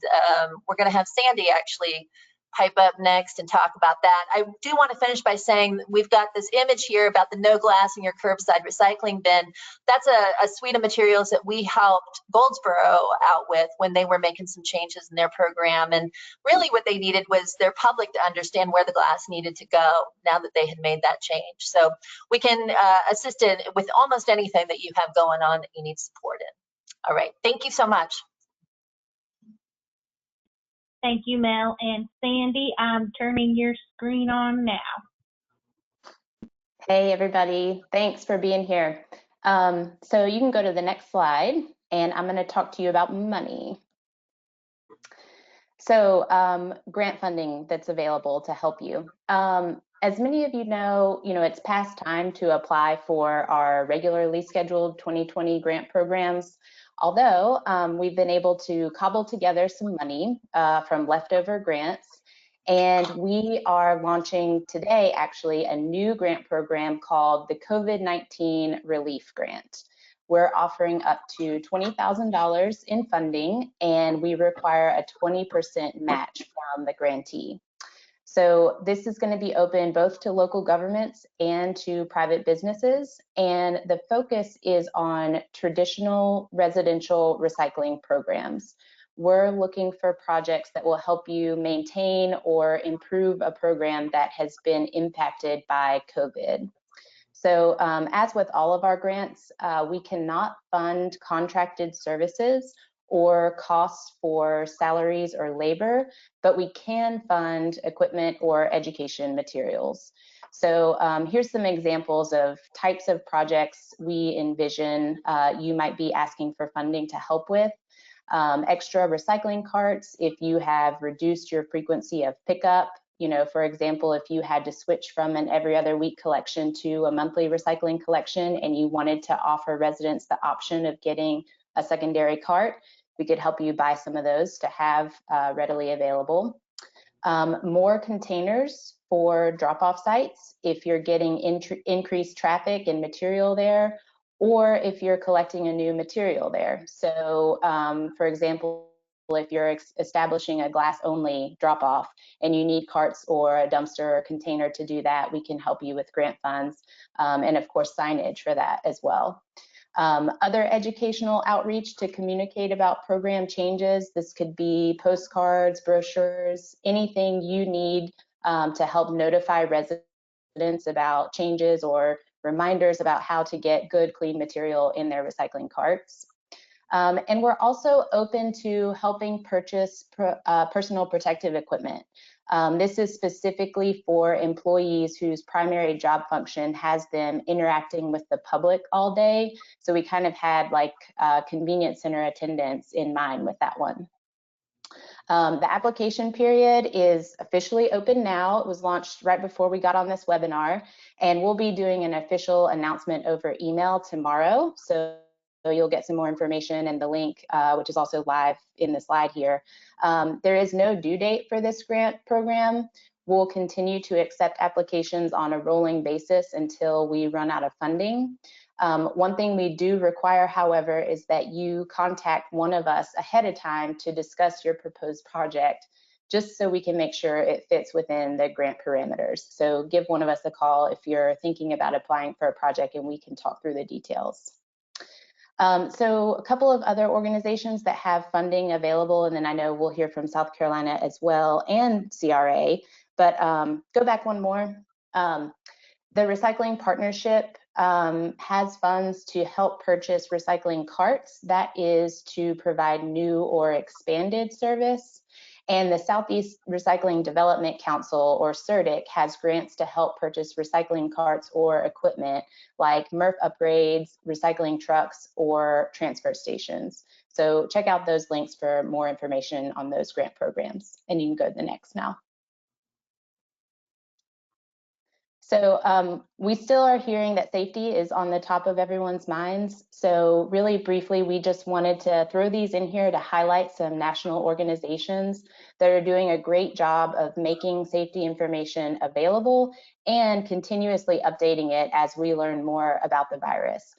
we're going to have Sandy actually pipe up next and talk about that. I do want to finish by saying we've got this image here about the no glass in your curbside recycling bin. That's a suite of materials that we helped Goldsboro out with when they were making some changes in their program. And really what they needed was their public to understand where the glass needed to go now that they had made that change. So we can assist it with almost anything that you have going on that you need support in. All right, thank you so much. Thank you, Mel. And Sandy, I'm turning your screen on now. Hey, everybody. Thanks for being here. So you can go to the next slide, and I'm going to talk to you about money. So grant funding that's available to help you. As many of you know, it's past time to apply for our regularly scheduled 2020 grant programs. Although we've been able to cobble together some money from leftover grants, and we are launching today actually a new grant program called the COVID-19 Relief Grant. We're offering up to $20,000 in funding, and we require a 20% match from the grantee. So this is going to be open both to local governments and to private businesses, and the focus is on traditional residential recycling programs. We're looking for projects that will help you maintain or improve a program that has been impacted by COVID. So as with all of our grants, we cannot fund contracted services or costs for salaries or labor, but we can fund equipment or education materials. So here's some examples of types of projects we envision you might be asking for funding to help with. Extra recycling carts if you have reduced your frequency of pickup. For example, if you had to switch from an every other week collection to a monthly recycling collection and you wanted to offer residents the option of getting a secondary cart, we could help you buy some of those to have readily available. More containers for drop-off sites if you're getting increased traffic and material there, or if you're collecting a new material there. So for example, if you're establishing a glass-only drop-off and you need carts or a dumpster or a container to do that, we can help you with grant funds and of course signage for that as well. Other educational outreach to communicate about program changes. This could be postcards, brochures, anything you need to help notify residents about changes or reminders about how to get good, clean material in their recycling carts. And we're also open to helping purchase personal protective equipment. This is specifically for employees whose primary job function has them interacting with the public all day. So we kind of had like convenience center attendants in mind with that one. The application period is officially open now. It was launched right before we got on this webinar, and we'll be doing an official announcement over email tomorrow. So you'll get some more information and the link, which is also live in the slide here. There is no due date for this grant program. We'll continue to accept applications on a rolling basis until we run out of funding. One thing we do require, however, is that you contact one of us ahead of time to discuss your proposed project, just so we can make sure it fits within the grant parameters. So give one of us a call if you're thinking about applying for a project, and we can talk through the details. So a couple of other organizations that have funding available, and then I know we'll hear from South Carolina as well and CRA, but go back one more. The Recycling Partnership has funds to help purchase recycling carts. That is to provide new or expanded service. And the Southeast Recycling Development Council, or SERDIC, has grants to help purchase recycling carts or equipment like MRF upgrades, recycling trucks, or transfer stations. So check out those links for more information on those grant programs. And you can go to the next now. So we still are hearing that safety is on the top of everyone's minds. So really briefly, we just wanted to throw these in here to highlight some national organizations that are doing a great job of making safety information available and continuously updating it as we learn more about the virus.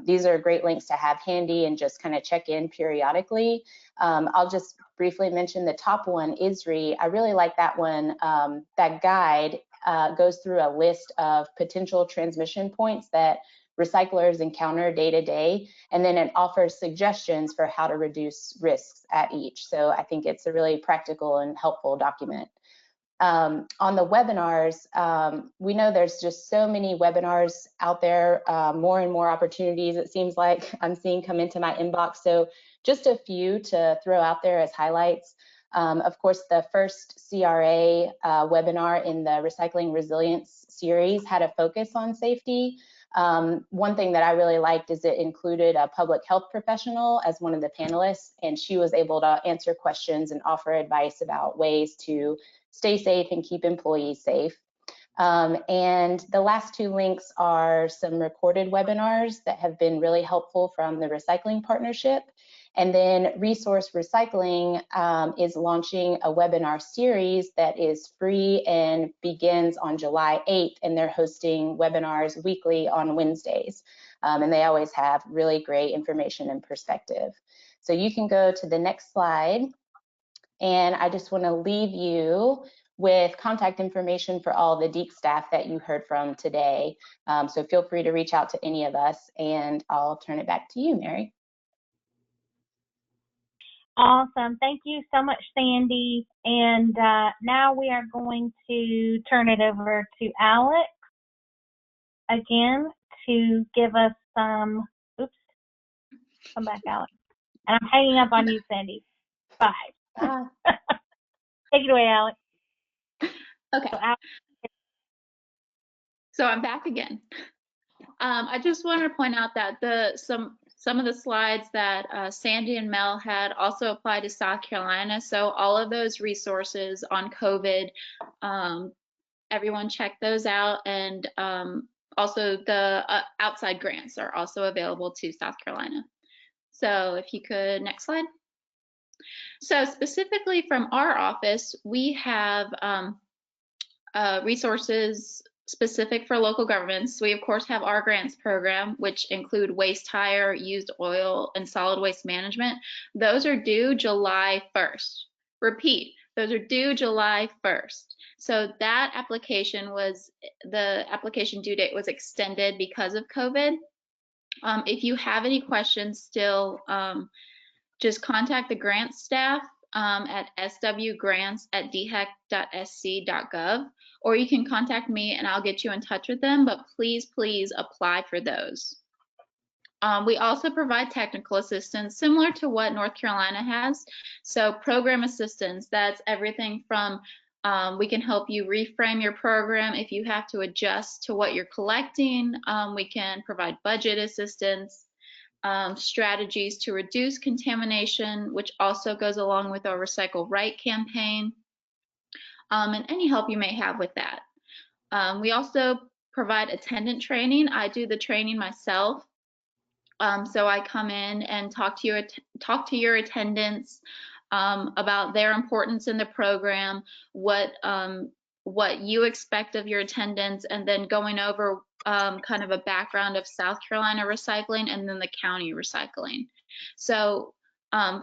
These are great links to have handy and just kind of check in periodically. I'll just briefly mention the top one, ISRI. I really like that one. That guide goes through a list of potential transmission points that recyclers encounter day to day, and then it offers suggestions for how to reduce risks at each. So I think it's a really practical and helpful document. On the webinars, we know there's just so many webinars out there, more and more opportunities it seems like I'm seeing come into my inbox. So just a few to throw out there as highlights. Of course, the first CRA webinar in the Recycling Resilience series had a focus on safety. One thing that I really liked is it included a public health professional as one of the panelists, and she was able to answer questions and offer advice about ways to stay safe and keep employees safe. And the last two links are some recorded webinars that have been really helpful from the Recycling Partnership. And then Resource Recycling is launching a webinar series that is free and begins on July 8th, and they're hosting webinars weekly on Wednesdays. And they always have really great information and perspective. So you can go to the next slide, and I just want to leave you with contact information for all the DEACS staff that you heard from today. So feel free to reach out to any of us, and I'll turn it back to you, Mary. Awesome. Thank you so much, Sandy. And now we are going to turn it over to Alex again to give us some, oops, come back, Alex. And I'm hanging up on you, Sandy. Bye. Take it away, Alex. Okay. So I'm back again. I just wanted to point out that some of the slides that Sandy and Mel had also apply to South Carolina. So all of those resources on COVID, everyone check those out. And also the outside grants are also available to South Carolina. So if you could, next slide. So specifically from our office, we have resources specific for local governments. We of course have our grants program, which include waste hire, used oil, and solid waste management. Those are due July 1st. Repeat, those are due July 1st. So that application the application due date was extended because of COVID. If you have any questions still, just contact the grants staff at swgrants@deac.sc.gov, or you can contact me and I'll get you in touch with them, but please apply for those. We also provide technical assistance similar to what North Carolina has. So program assistance, that's everything from we can help you reframe your program if you have to adjust to what you're collecting. We can provide budget assistance, strategies to reduce contamination, which also goes along with our Recycle Right campaign, and any help you may have with that. We also provide attendant training. I do the training myself. So I come in and talk to your attendants about their importance in the program, what you expect of your attendants, and then going over kind of a background of South Carolina recycling and then the county recycling. So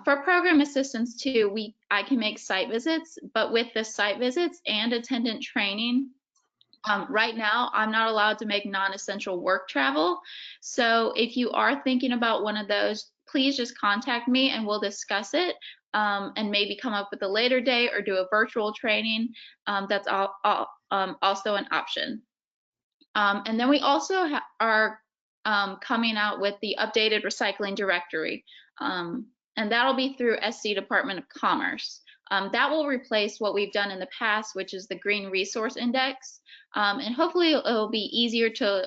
For program assistance too, I can make site visits, but with the site visits and attendant training, right now I'm not allowed to make non-essential work travel. So if you are thinking about one of those, please just contact me and we'll discuss it, and maybe come up with a later date or do a virtual training. That's also an option. And then we also are coming out with the updated recycling directory. And that'll be through SC Department of Commerce. That will replace what we've done in the past, which is the Green Resource Index. And hopefully it'll be easier to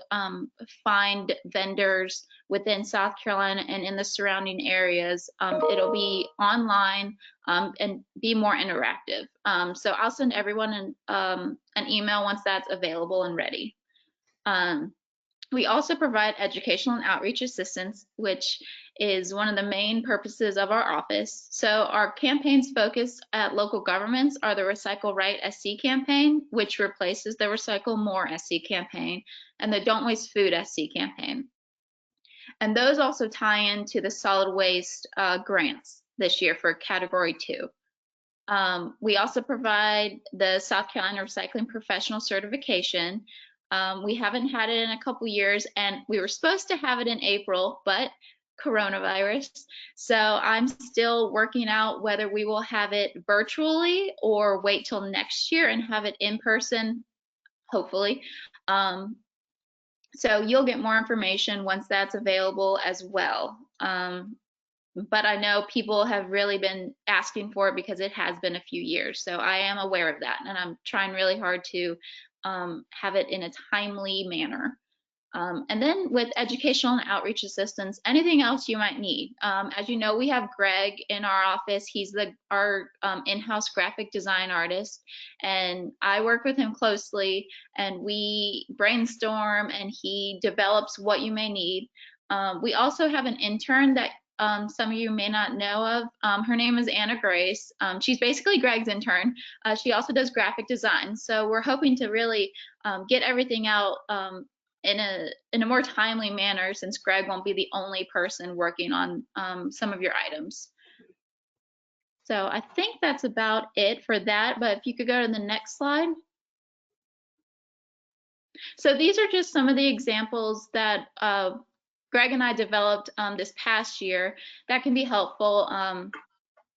find vendors within South Carolina and in the surrounding areas. It'll be online and be more interactive. So I'll send everyone an email once that's available and ready. We also provide educational and outreach assistance, which is one of the main purposes of our office. So our campaigns focused at local governments are the Recycle Right SC campaign, which replaces the Recycle More SC campaign, and the Don't Waste Food SC campaign. And those also tie into the solid waste grants this year for Category 2. We also provide the South Carolina Recycling Professional Certification. We haven't had it in a couple years, and we were supposed to have it in April, but coronavirus. So I'm still working out whether we will have it virtually or wait till next year and have it in person, hopefully. So you'll get more information once that's available as well. But I know people have really been asking for it because it has been a few years. So I am aware of that, and I'm trying really hard to have it in a timely manner. And then with educational and outreach assistance, anything else you might need. As you know, we have Greg in our office. He's our in-house graphic design artist, and I work with him closely, and we brainstorm, and he develops what you may need. We also have an intern that some of you may not know of. Her name is Anna Grace. She's basically Greg's intern. She also does graphic design. So we're hoping to really get everything out in a more timely manner, since Greg won't be the only person working on some of your items. So I think that's about it for that, but if you could go to the next slide. So these are just some of the examples that Greg and I developed this past year that can be helpful.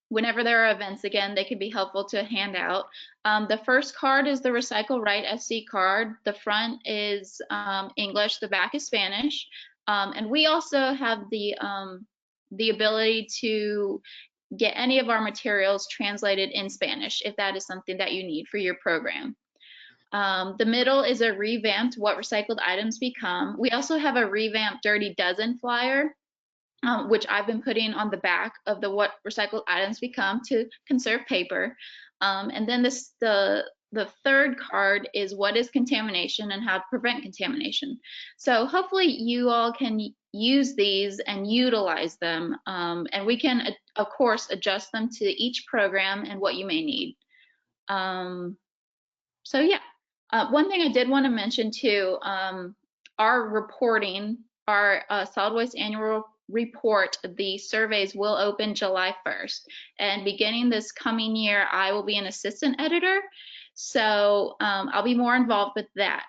Whenever there are events, again, they can be helpful to hand out. The first card is the Recycle Right SC card. The front is English, the back is Spanish. And we also have the ability to get any of our materials translated in Spanish if that is something that you need for your program. The middle is a revamped What Recycled Items Become. We also have a revamped Dirty Dozen flyer, which I've been putting on the back of the What Recycled Items Become to conserve paper. And then the third card is What is Contamination and How to Prevent Contamination. So hopefully you all can use these and utilize them, and we can, of course, adjust them to each program and what you may need. So yeah. One thing I did want to mention too, our reporting, our solid waste annual report, the surveys will open July 1st. And beginning this coming year, I will be an assistant editor. So I'll be more involved with that.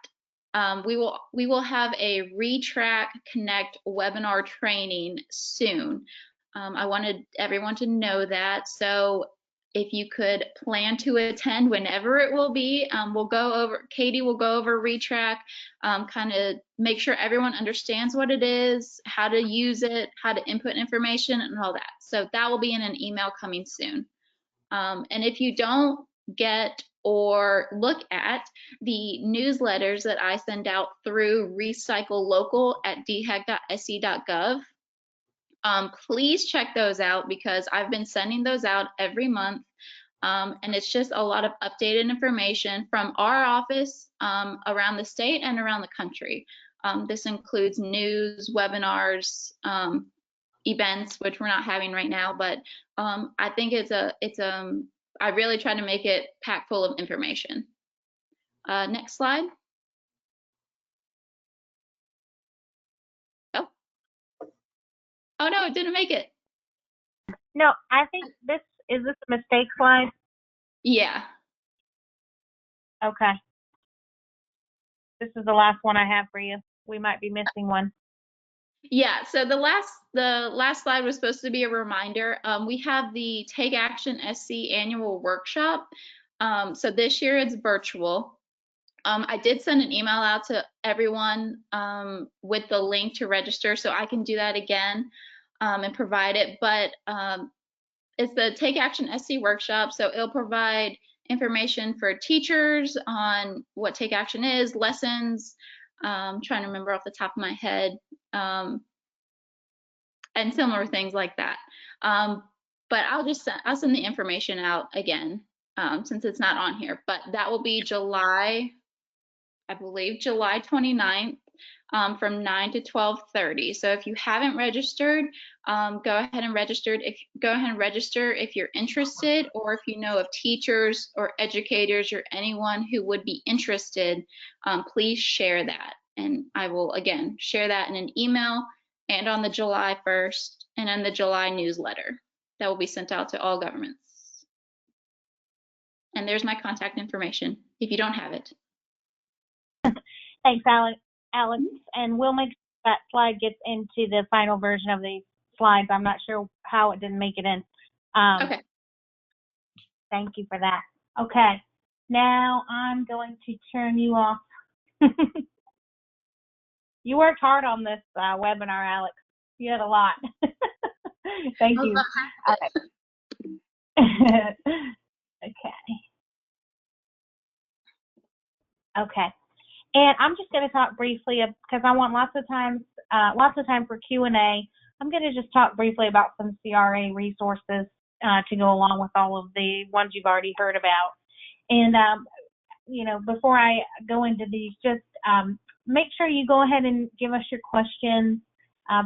We will have a Retrack Connect webinar training soon. I wanted everyone to know that. So if you could plan to attend whenever it will be, Katie will go over Retrack, kind of make sure everyone understands what it is, how to use it, how to input information, and all that. So that will be in an email coming soon. And if you don't get or look at the newsletters that I send out through Recycle Local at dehac.sc.gov, please check those out, because I've been sending those out every month. And it's just a lot of updated information from our office around the state and around the country. This includes news, webinars, events, which we're not having right now, but I think I really try to make it packed full of information. Next slide. Oh no, it didn't make it. No, I think is this a mistake slide? Yeah. Okay. This is the last one I have for you. We might be missing one. Yeah, so the last slide was supposed to be a reminder. We have the Take Action SC annual workshop. So this year it's virtual. I did send an email out to everyone with the link to register, so I can do that again and provide it. But it's the Take Action SC workshop, so it'll provide information for teachers on what Take Action is, lessons, trying to remember off the top of my head, and similar things like that. But I'll send the information out again since it's not on here. But that will be July, I believe July 29th from 9 to 12:30. So if you haven't registered, go ahead and register if you're interested, or if you know of teachers or educators or anyone who would be interested, please share that. And I will again share that in an email and on the July 1st and in the July newsletter that will be sent out to all governments. And there's my contact information if you don't have it. Thanks, Alex. And we'll make sure that slide gets into the final version of the slides. I'm not sure how it didn't make it in. Okay. Thank you for that. Okay. Now I'm going to turn you off. You worked hard on this webinar, Alex. You had a lot. Thank you. Okay. And I'm just going to talk briefly because I want lots of time for Q&A. I'm going to just talk briefly about some CRA resources to go along with all of the ones you've already heard about. And before I go into these, just make sure you go ahead and give us your questions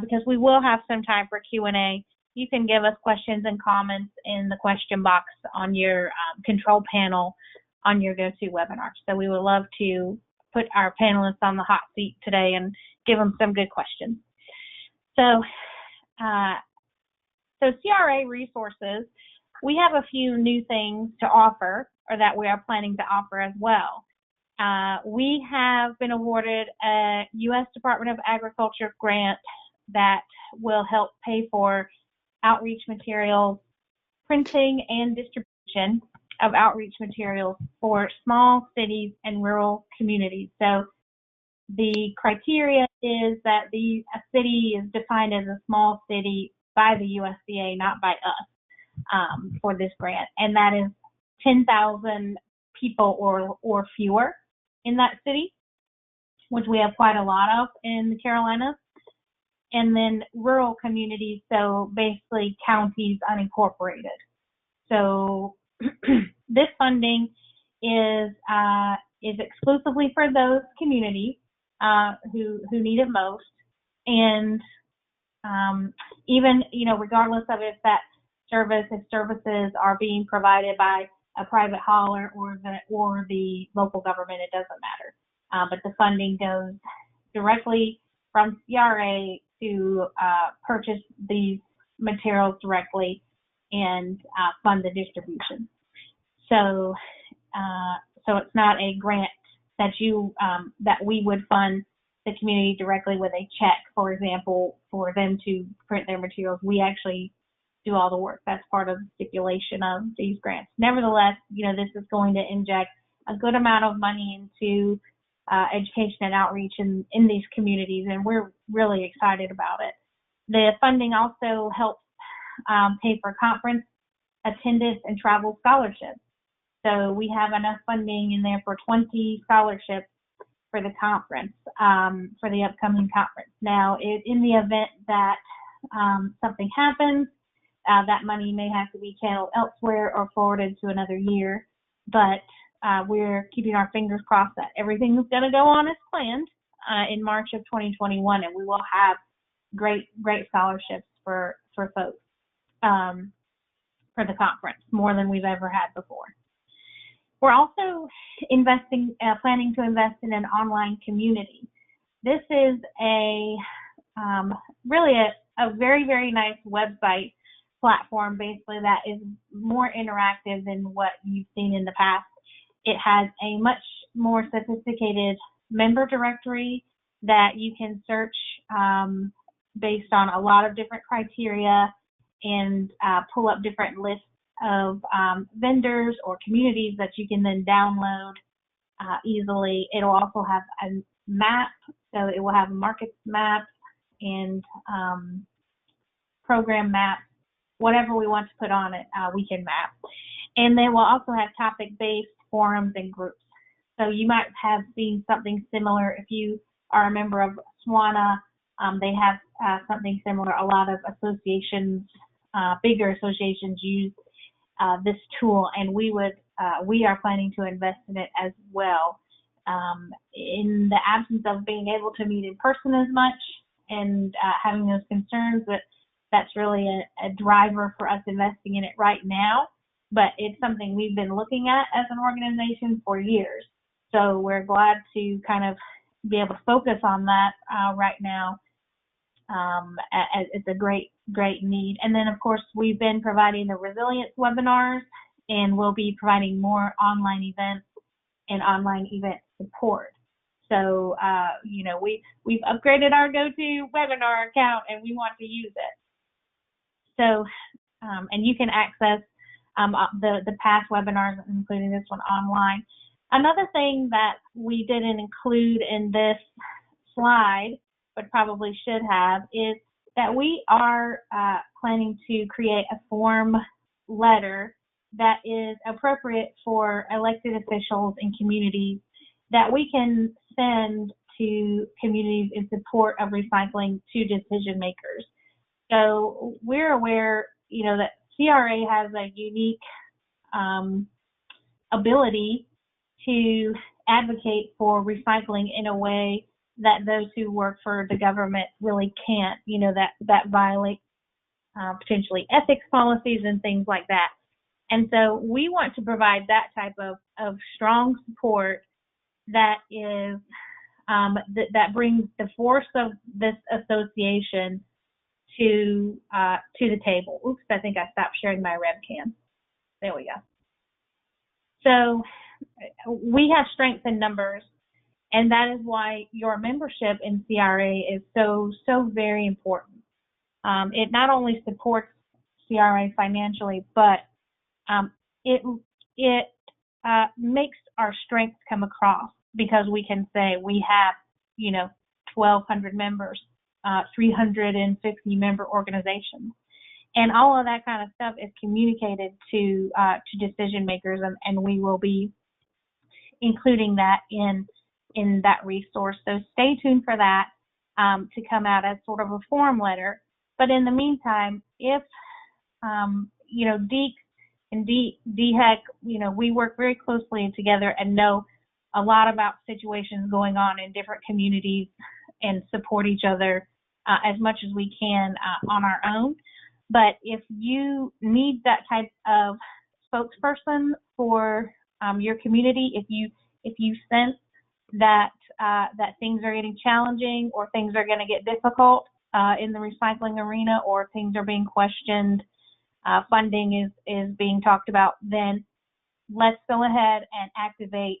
because we will have some time for Q&A. You can give us questions and comments in the question box on your control panel on your GoToWebinar. So we would love to put our panelists on the hot seat today and give them some good questions. So CRA resources, we have a few new things to offer, or that we are planning to offer as well. We have been awarded a U.S. Department of Agriculture grant that will help pay for outreach materials, printing and distribution of outreach materials for small cities and rural communities. So the criteria is that a city is defined as a small city by the USDA, not by us, for this grant. And that is 10,000 people or fewer in that city, which we have quite a lot of in the Carolinas. And then rural communities, so basically counties unincorporated. So this funding is exclusively for those communities who need it most, and even regardless of if services are being provided by a private hauler or the local government, it doesn't matter. But the funding goes directly from CRA to purchase these materials directly and fund the distribution. So it's not a grant that that we would fund the community directly with a check, for example, for them to print their materials. We actually do all the work. That's part of the stipulation of these grants. Nevertheless, this is going to inject a good amount of money into education and outreach in these communities, and we're really excited about it. The funding also helps pay for conference attendance and travel scholarships. So we have enough funding in there for 20 scholarships for the conference, for the upcoming conference. Now, in the event that something happens, that money may have to be channeled elsewhere or forwarded to another year, but we're keeping our fingers crossed that everything is going to go on as planned in March of 2021, and we will have great scholarships for folks for the conference, more than we've ever had before. We're also planning to invest in an online community. This is really a very, very nice website platform basically that is more interactive than what you've seen in the past. It has a much more sophisticated member directory that you can search based on a lot of different criteria and pull up different lists of vendors or communities that you can then download easily. It'll also have a map, so it will have market maps and program maps. Whatever we want to put on it, we can map. And then we'll also have topic-based forums and groups. So you might have seen something similar if you are a member of SWANA. They have something similar. A lot of associations, bigger associations, use this tool, and we are planning to invest in it as well. In the absence of being able to meet in person as much and having those concerns, that's really a driver for us investing in it right now. But it's something we've been looking at as an organization for years. So we're glad to kind of be able to focus on that right now. It's a great need. And then, of course, we've been providing the resilience webinars, and we'll be providing more online events and online event support. So, we've upgraded our GoToWebinar account, and we want to use it. So, and you can access the past webinars, including this one, online. Another thing that we didn't include in this slide, but probably should have, is that we are planning to create a form letter that is appropriate for elected officials and communities that we can send to communities in support of recycling to decision makers. So we're aware, that CRA has a unique ability to advocate for recycling in a way that those who work for the government really can't, that violate potentially ethics policies and things like that. And so we want to provide that type of strong support that is that brings the force of this association to the table. Oops, I think I stopped sharing my webcam. There we go. So we have strength in numbers, and that is why your membership in CRA is so very important. It not only supports CRA financially, but it makes our strengths come across, because we can say we have 1,200 members, 350 member organizations, and all of that kind of stuff is communicated to decision makers, and we will be including that in that resource. So stay tuned for that to come out as sort of a form letter. But in the meantime, if DEACS and DHEC, we work very closely together and know a lot about situations going on in different communities and support each other as much as we can on our own. But if you need that type of spokesperson for your community, if you sense that things are getting challenging, or things are going to get difficult in the recycling arena, or things are being questioned, funding is being talked about, then let's go ahead and activate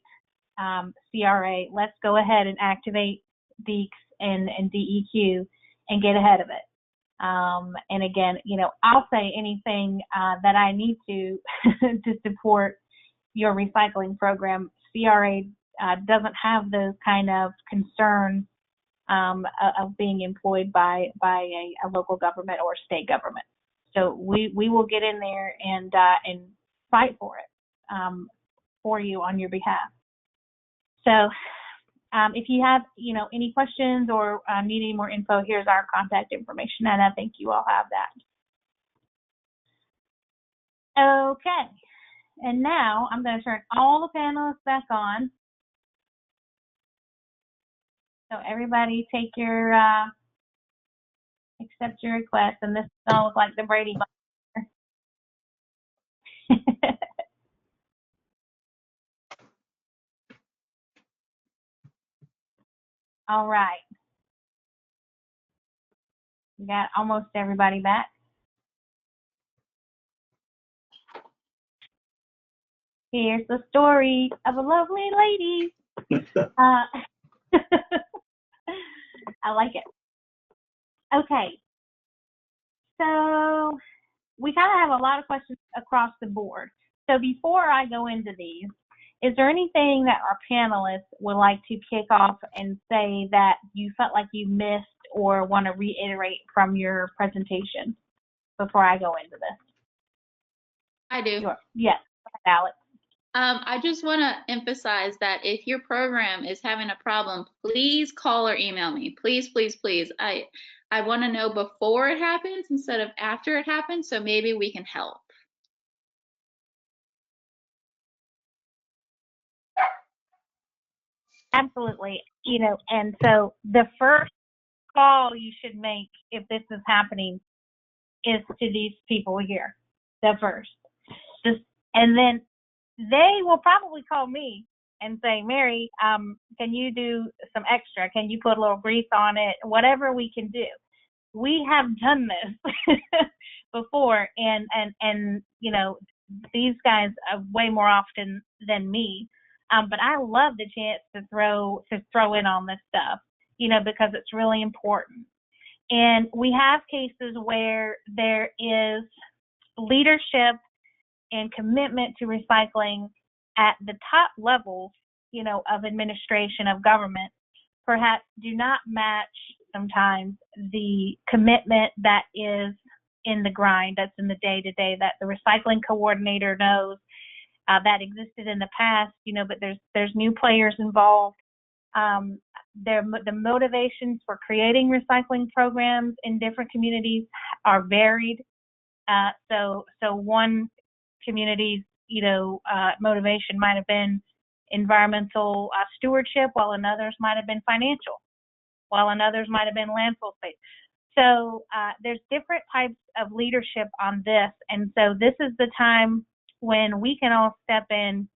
CRA. Let's go ahead and activate DEACS and DEQ and get ahead of it. And again, I'll say anything that I need to to support your recycling program. CRA doesn't have those kind of concerns of being employed by a local government or state government. So we will get in there and fight for it for you on your behalf. So if you have any questions or need any more info, here's our contact information, and I think you all have that. Okay, and now I'm going to turn all the panelists back on. So everybody take your accept your request, and this is going to look like the Brady Bunch. All right. We got almost everybody back. Here's the story of a lovely lady. I like it. Okay, so we kind of have a lot of questions across the board. So before I go into these, is there anything that our panelists would like to kick off and say that you felt like you missed or want to reiterate from your presentation before I go into this? I do. Sure. Yes, Alex. I just want to emphasize that if your program is having a problem, please call or email me. Please, please, please. I want to know before it happens instead of after it happens, so maybe we can help. Absolutely. You know, and so the first call you should make if this is happening is to these people here. The first. And then they will probably call me and say, Mary, can you do some extra? Can you put a little grease on it? Whatever we can do. We have done this before, and you know, these guys are way more often than me. But I love the chance to throw in on this stuff, you know, because it's really important. And we have cases where there is leadership and commitment to recycling at the top levels, you know, of administration of government, perhaps do not match sometimes the commitment that is in the grind, that's in the day-to-day, that the recycling coordinator knows that existed in the past, you know, but there's new players involved. The motivations for creating recycling programs in different communities are varied. So one community's, you know, motivation might have been environmental stewardship, while another's might have been financial, while another's might have been landfill space. So there's different types of leadership on this, and so this is the time when we can all step in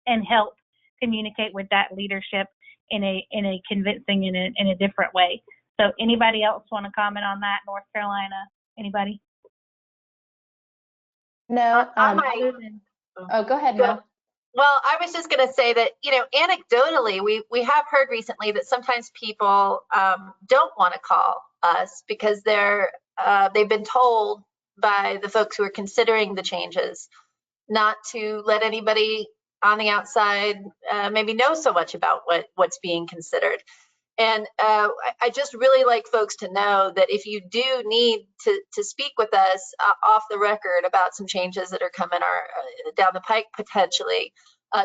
and help communicate with that leadership in a convincing, in a different way. So anybody else want to comment on that? North Carolina, anybody? No. I might. Oh, go ahead, Mel. Well, I was just going to say that, you know, anecdotally, we have heard recently that sometimes people don't want to call us because they've been told by the folks who are considering the changes not to let anybody on the outside maybe know so much about what's being considered. And I just really like folks to know that if you do need to speak with us off the record about some changes that are coming down the pike potentially,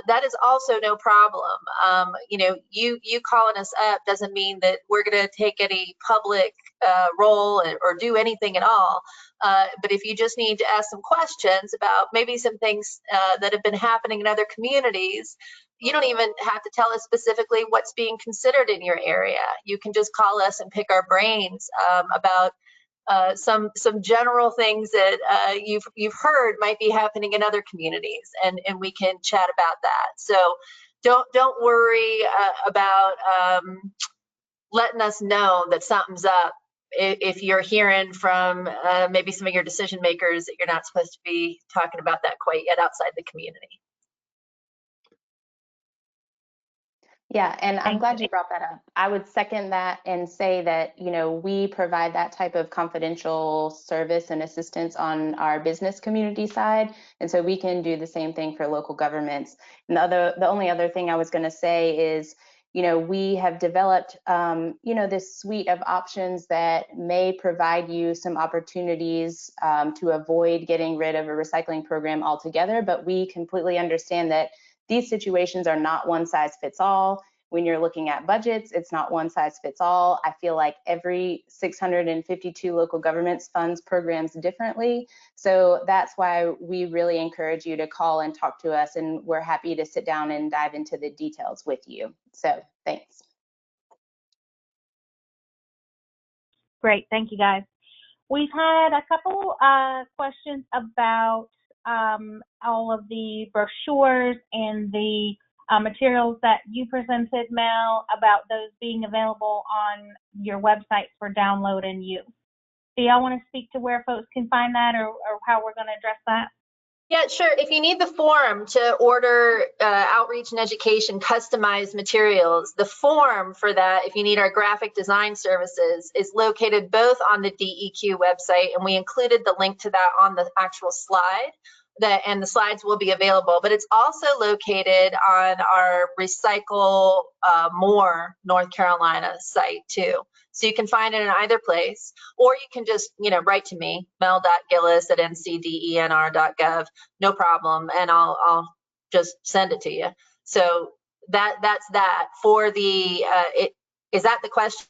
that is also no problem. You know, you calling us up doesn't mean that we're going to take any public role or do anything at all. But if you just need to ask some questions about maybe some things that have been happening in other communities, you don't even have to tell us specifically what's being considered in your area. You can just call us and pick our brains about some general things that you've heard might be happening in other communities, and we can chat about that. So don't worry about letting us know that something's up if you're hearing from maybe some of your decision makers that you're not supposed to be talking about that quite yet outside the community. Yeah, and I'm glad you brought that up. I would second that and say that, you know, we provide that type of confidential service and assistance on our business community side, and so we can do the same thing for local governments. And the only other thing I was going to say is, you know, we have developed, you know, this suite of options that may provide you some opportunities to avoid getting rid of a recycling program altogether, but we completely understand that these situations are not one size fits all. When you're looking at budgets, it's not one size fits all. I feel like every 652 local governments funds programs differently. So that's why we really encourage you to call and talk to us, and we're happy to sit down and dive into the details with you. So thanks. Great, thank you guys. We've had a couple questions about all of the brochures and the materials that you presented, Mel, about those being available on your websites for download and use. Do y'all want to speak to where folks can find that, or how we're going to address that? Yeah, sure. If you need the form to order outreach and education customized materials, the form for that, if you need our graphic design services, is located both on the DEQ website, and we included the link to that on the actual slide. And the slides will be available, but it's also located on our Recycle More North Carolina site too. So you can find it in either place, or you can just, write to me, mel.gillis@ncdenr.gov, no problem, and I'll just send it to you. So that's that for the. Is that the question,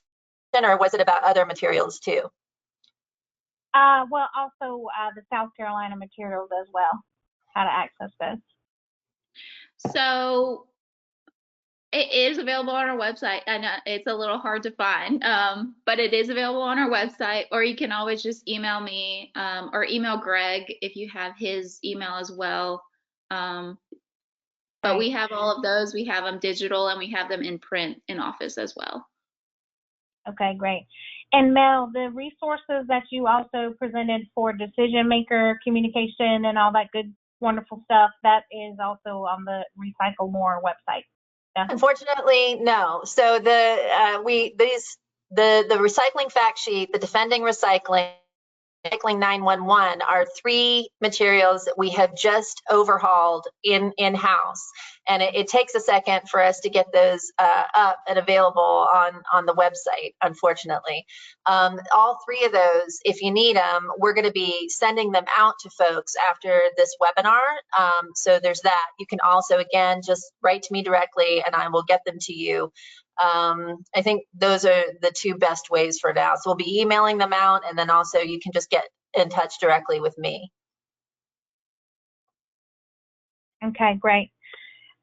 or was it about other materials too? Well, also the South Carolina materials as well, how to access those. So it is available on our website. I know it's a little hard to find, but it is available on our website, or you can always just email me or email Greg if you have his email as well. But we have all of those. We have them digital, and we have them in print in office as well. Okay, great. And Mel, the resources that you also presented for decision maker communication and all that good, wonderful stuff, that is also on the Recycle More website. Yeah. Unfortunately, no. So the recycling fact sheet, the Defending Recycling 911 are 3 materials that we have just overhauled in-house, and it takes a second for us to get those up and available on the website, unfortunately. All 3 of those, if you need them, we're going to be sending them out to folks after this webinar. So there's that. You can also, again, just write to me directly and I will get them to you. I think those are the 2 best ways for now. So we'll be emailing them out, and then also you can just get in touch directly with me. Okay, great.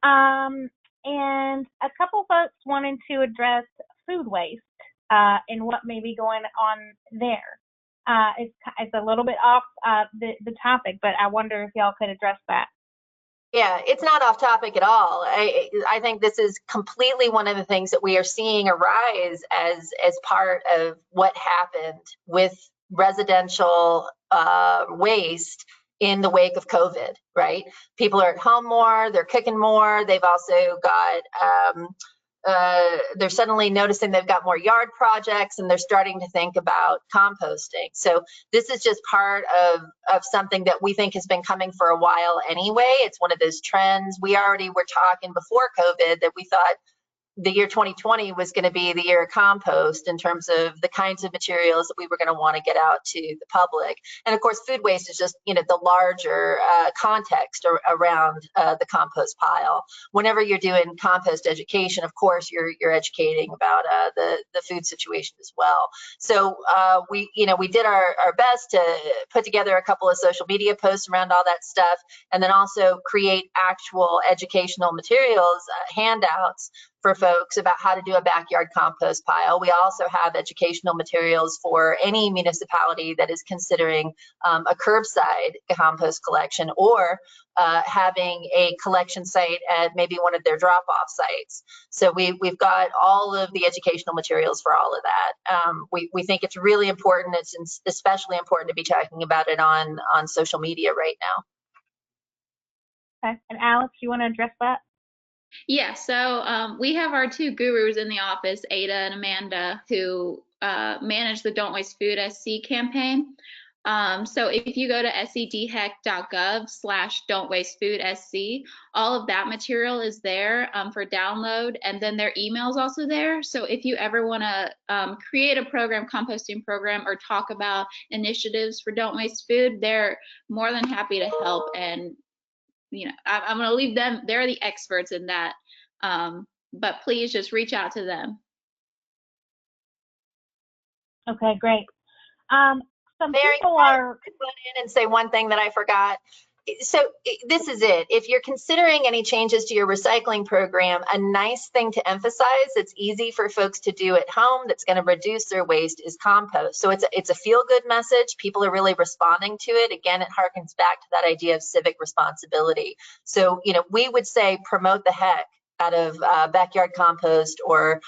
And a couple folks wanted to address food waste and what may be going on there. It's a little bit off the topic, but I wonder if y'all could address that. Yeah, it's not off topic at all. I think this is completely one of the things that we are seeing arise as part of what happened with residential waste in the wake of COVID, right? People are at home more, they're cooking more, they've also got they're suddenly noticing they've got more yard projects, and they're starting to think about composting. So this is just part of something that we think has been coming for a while anyway. It's one of those trends. We already were talking before COVID that we thought the year 2020 was going to be the year of compost in terms of the kinds of materials that we were going to want to get out to the public. And of course, food waste is just, the larger context around the compost pile. Whenever you're doing compost education, of course, you're educating about the food situation as well. So we did our best to put together a couple of social media posts around all that stuff, and then also create actual educational materials, handouts for folks about how to do a backyard compost pile. We also have educational materials for any municipality that is considering a curbside compost collection, or having a collection site at maybe one of their drop-off sites. So we've got all of the educational materials for all of that. We think it's really important. It's especially important to be talking about it on social media right now. Okay, and Alex, you want to address that? Yeah, so we have our 2 gurus in the office, Ada and Amanda, who manage the Don't Waste Food SC campaign. So if you go to scdhec.gov/don'twastefood.sc, all of that material is there for download, and then their email is also there. So if you ever want to create a composting program, or talk about initiatives for Don't Waste Food, they're more than happy to help. And I'm going to leave them. They're the experts in that. But please just reach out to them. Okay, great. Some Mary, people are. Run in and say one thing that I forgot. So this is it. If you're considering any changes to your recycling program, a nice thing to emphasize that's easy for folks to do at home that's going to reduce their waste is compost. So it's a feel-good message. People are really responding to it. Again, it harkens back to that idea of civic responsibility. So, we would say promote the heck backyard compost, or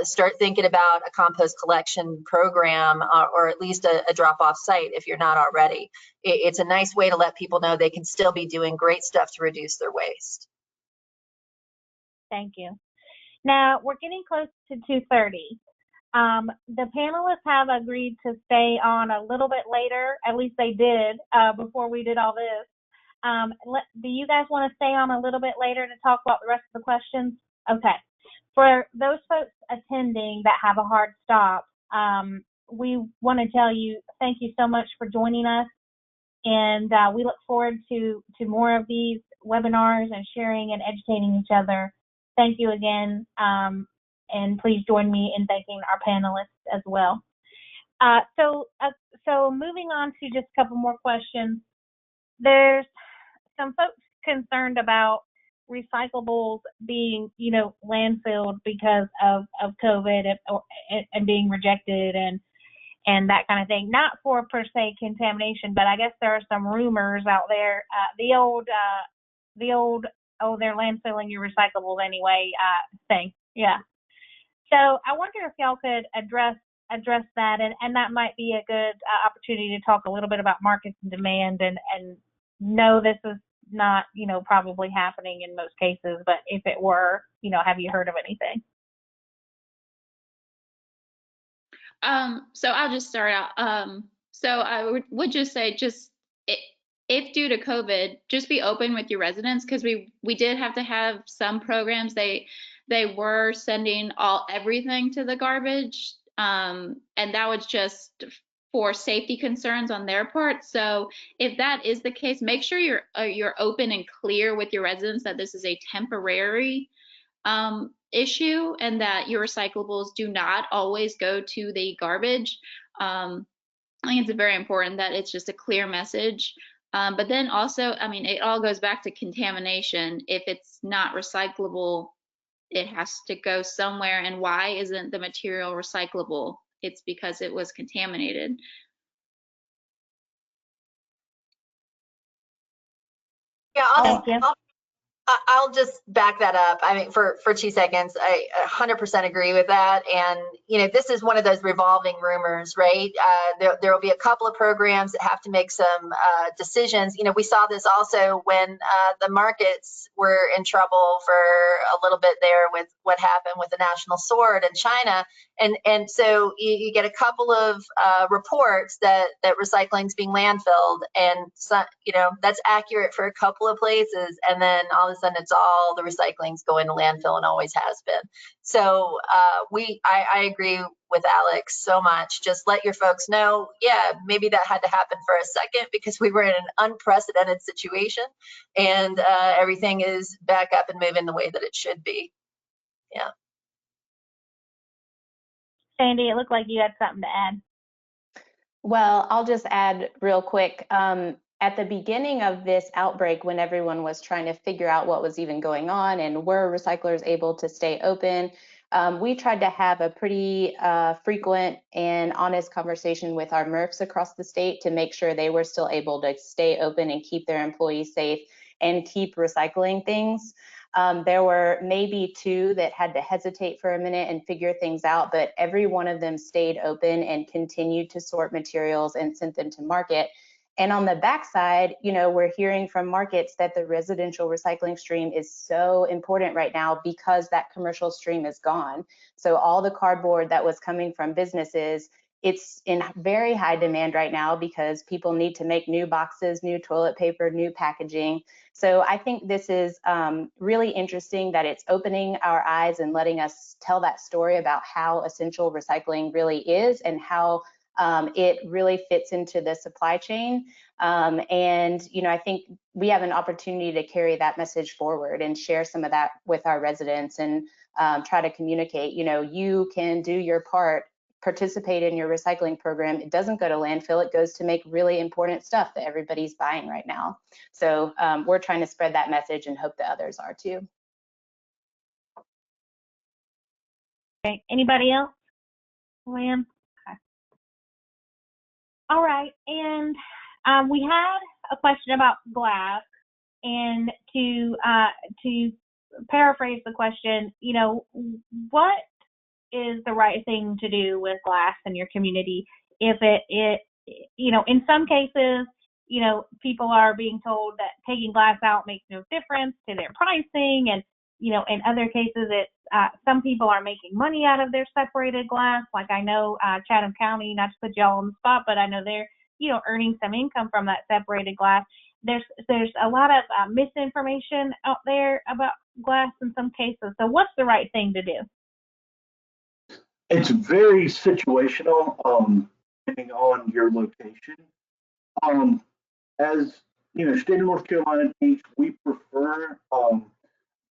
start thinking about a compost collection program, or at least a drop-off site if you're not already. It's a nice way to let people know they can still be doing great stuff to reduce their waste. Thank you. Now, we're getting close to 2:30. The panelists have agreed to stay on a little bit later. At least they did before we did all this. Do you guys want to stay on a little bit later to talk about the rest of the questions? Okay. For those folks attending that have a hard stop, we want to tell you thank you so much for joining us, and we look forward to more of these webinars and sharing and educating each other. Thank you again, and please join me in thanking our panelists as well. So moving on to just a couple more questions. There's some folks concerned about recyclables being, landfilled because of COVID and being rejected and that kind of thing. Not for per se contamination, but I guess there are some rumors out there. The old oh, they're landfilling your recyclables anyway thing. Yeah. So I wonder if y'all could address that, and that might be a good opportunity to talk a little bit about markets and demand, and no, this is not, probably happening in most cases, but if it were, have you heard of anything? So I'll just start out. So I would just say, if due to COVID, just be open with your residents, because we did have to have some programs. They were sending everything to the garbage, and that was just for safety concerns on their part. So if that is the case, make sure you're open and clear with your residents that this is a temporary issue, and that your recyclables do not always go to the garbage. I think it's very important that it's just a clear message. But then also, it all goes back to contamination. If it's not recyclable, it has to go somewhere. And why isn't the material recyclable? It's because it was contaminated. Yeah, I'll just back that up. For 2 seconds, I 100% agree with that. And, this is one of those revolving rumors, right? There will be a couple of programs that have to make some decisions. We saw this also when the markets were in trouble for a little bit there with what happened with the national sword in China. And so you get a couple of reports that recycling's being landfilled, and so, that's accurate for a couple of places, and then all of a sudden it's all the recycling's going to landfill, and always has been. So I agree with Alex so much. Just let your folks know, yeah, maybe that had to happen for a second because we were in an unprecedented situation, and everything is back up and moving the way that it should be. Yeah. Sandy, it looked like you had something to add. Well, I'll just add real quick. At the beginning of this outbreak, when everyone was trying to figure out what was even going on and were recyclers able to stay open, we tried to have a pretty frequent and honest conversation with our MRFs across the state to make sure they were still able to stay open and keep their employees safe and keep recycling things. There were maybe 2 that had to hesitate for a minute and figure things out, but every one of them stayed open and continued to sort materials and sent them to market. And on the backside, we're hearing from markets that the residential recycling stream is so important right now because that commercial stream is gone. So all the cardboard that was coming from businesses, it's in very high demand right now because people need to make new boxes, new toilet paper, new packaging. So I think this is really interesting that it's opening our eyes and letting us tell that story about how essential recycling really is and how it really fits into the supply chain. And, I think we have an opportunity to carry that message forward and share some of that with our residents and try to communicate, you can do your part, participate in your recycling program. It doesn't go to landfill, it goes to make really important stuff that everybody's buying right now. So we're trying to spread that message and hope that others are too. Okay, anybody else? Lynn? Okay. All right, and we had a question about glass, and to paraphrase the question, you know, what is the right thing to do with glass in your community? If it you know, in some cases, you know, people are being told that taking glass out makes no difference to their pricing, and you know, in other cases, it's some people are making money out of their separated glass. Like I know Chatham County, not to put y'all on the spot, but I know they're, you know, earning some income from that separated glass. There's a lot of misinformation out there about glass in some cases. So what's the right thing to do? It's very situational, depending on your location. As you know, state of North Carolina DEACS, we prefer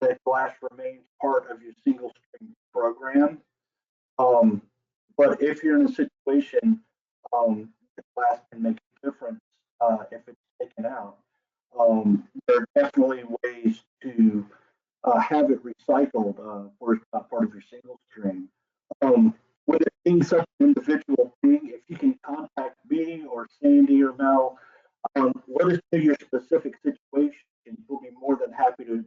that glass remains part of your single stream program. But if you're in a situation, the glass can make a difference if it's taken out. There are definitely ways to have it recycled or it's not part of your single stream. With it being such an individual thing, if you can contact me or Sandy or Mel, let us know your specific situation. We'll be more than happy to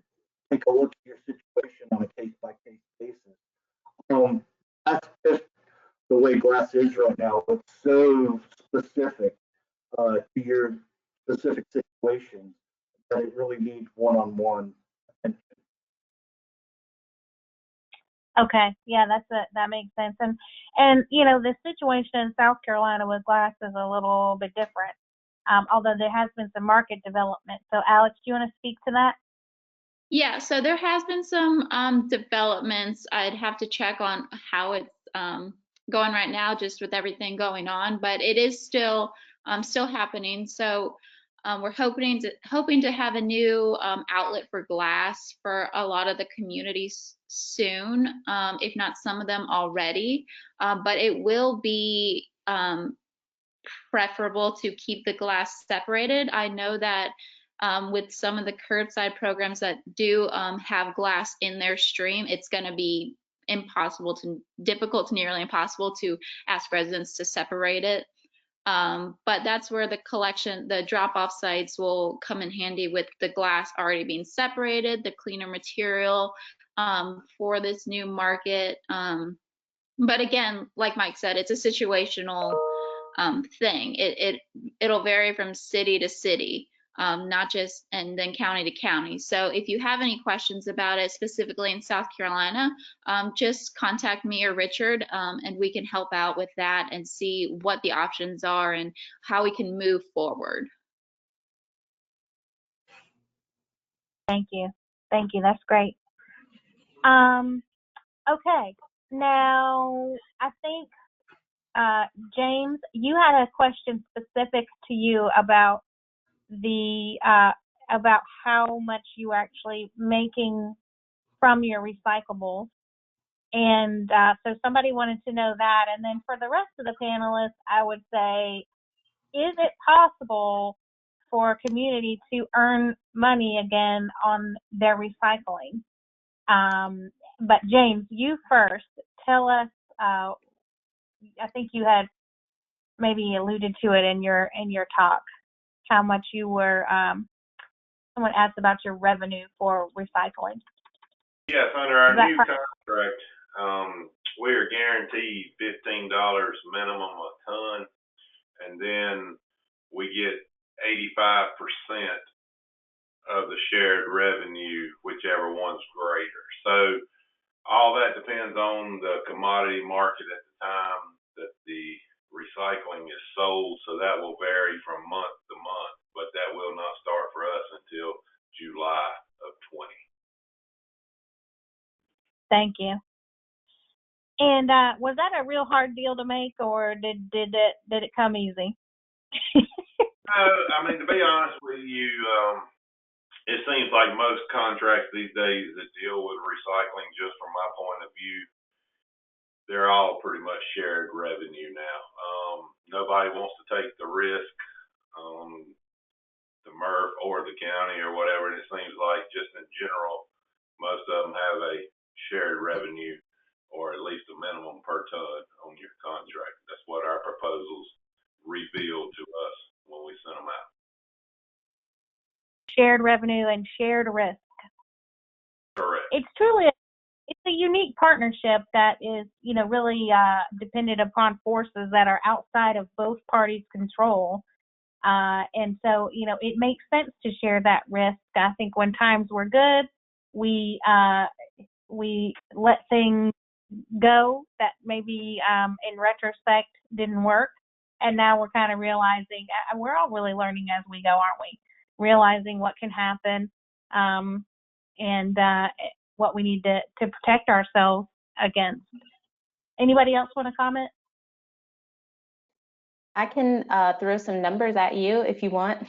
take a look at your situation on a case-by-case basis. That's just the way glass is right now. It's so specific to your specific situation that it really needs one-on-one attention. Okay, yeah, that makes sense. And you know, the situation in South Carolina with glass is a little bit different. Although there has been some market development. So Alex, do you want to speak to that? Yeah, so there has been some developments. I'd have to check on how it's going right now, just with everything going on, but it is still happening. So we're hoping to have a new outlet for glass for a lot of the communities soon, if not some of them already. But it will be preferable to keep the glass separated. I know that with some of the curbside programs that do have glass in their stream, it's going to be difficult to nearly impossible to ask residents to separate it. But that's where the drop-off sites will come in handy, with the glass already being separated, the cleaner material for this new market. But again, like Mike said, it's a situational thing. It'll vary from city to city, not just, and then county to county. So if you have any questions about it, specifically in South Carolina, just contact me or Richard, and we can help out with that and see what the options are and how we can move forward. Thank you. That's great. Okay, now I think James, you had a question specific to you about about how much you are actually making from your recyclables, and so somebody wanted to know that. And then for the rest of the panelists, I would say, is it possible for a community to earn money again on their recycling? But James, you first. Tell us. I think you had maybe alluded to it in your talk, how much you were. Someone asked about your revenue for recycling. Yes, under our new contract, we are guaranteed $15 minimum a ton, and then we get 85% of the shared revenue, whichever one's greater. So all that depends on the commodity market at the time that the recycling is sold. So that will vary from month to month, but that will not start for us until July of 20. Thank you. And was that a real hard deal to make, or did it come easy? I mean, to be honest with you, it seems like most contracts these days that deal with recycling, just from my point of view, they're all pretty much shared revenue now. Nobody wants to take the risk, the MRF or the county or whatever. And it seems like just in general, most of them have a shared revenue, or at least a minimum per ton on your contract. That's what our proposals revealed to us when we sent them out. Shared revenue and shared risk. Correct. it's truly it's a unique partnership that is, really dependent upon forces that are outside of both parties' control. And so, it makes sense to share that risk. I think when times were good, we let things go that maybe in retrospect didn't work. And now we're kind of realizing, we're all really learning as we go, aren't we? Realizing what can happen and what we need to protect ourselves against. Anybody else want to comment? I can throw some numbers at you if you want.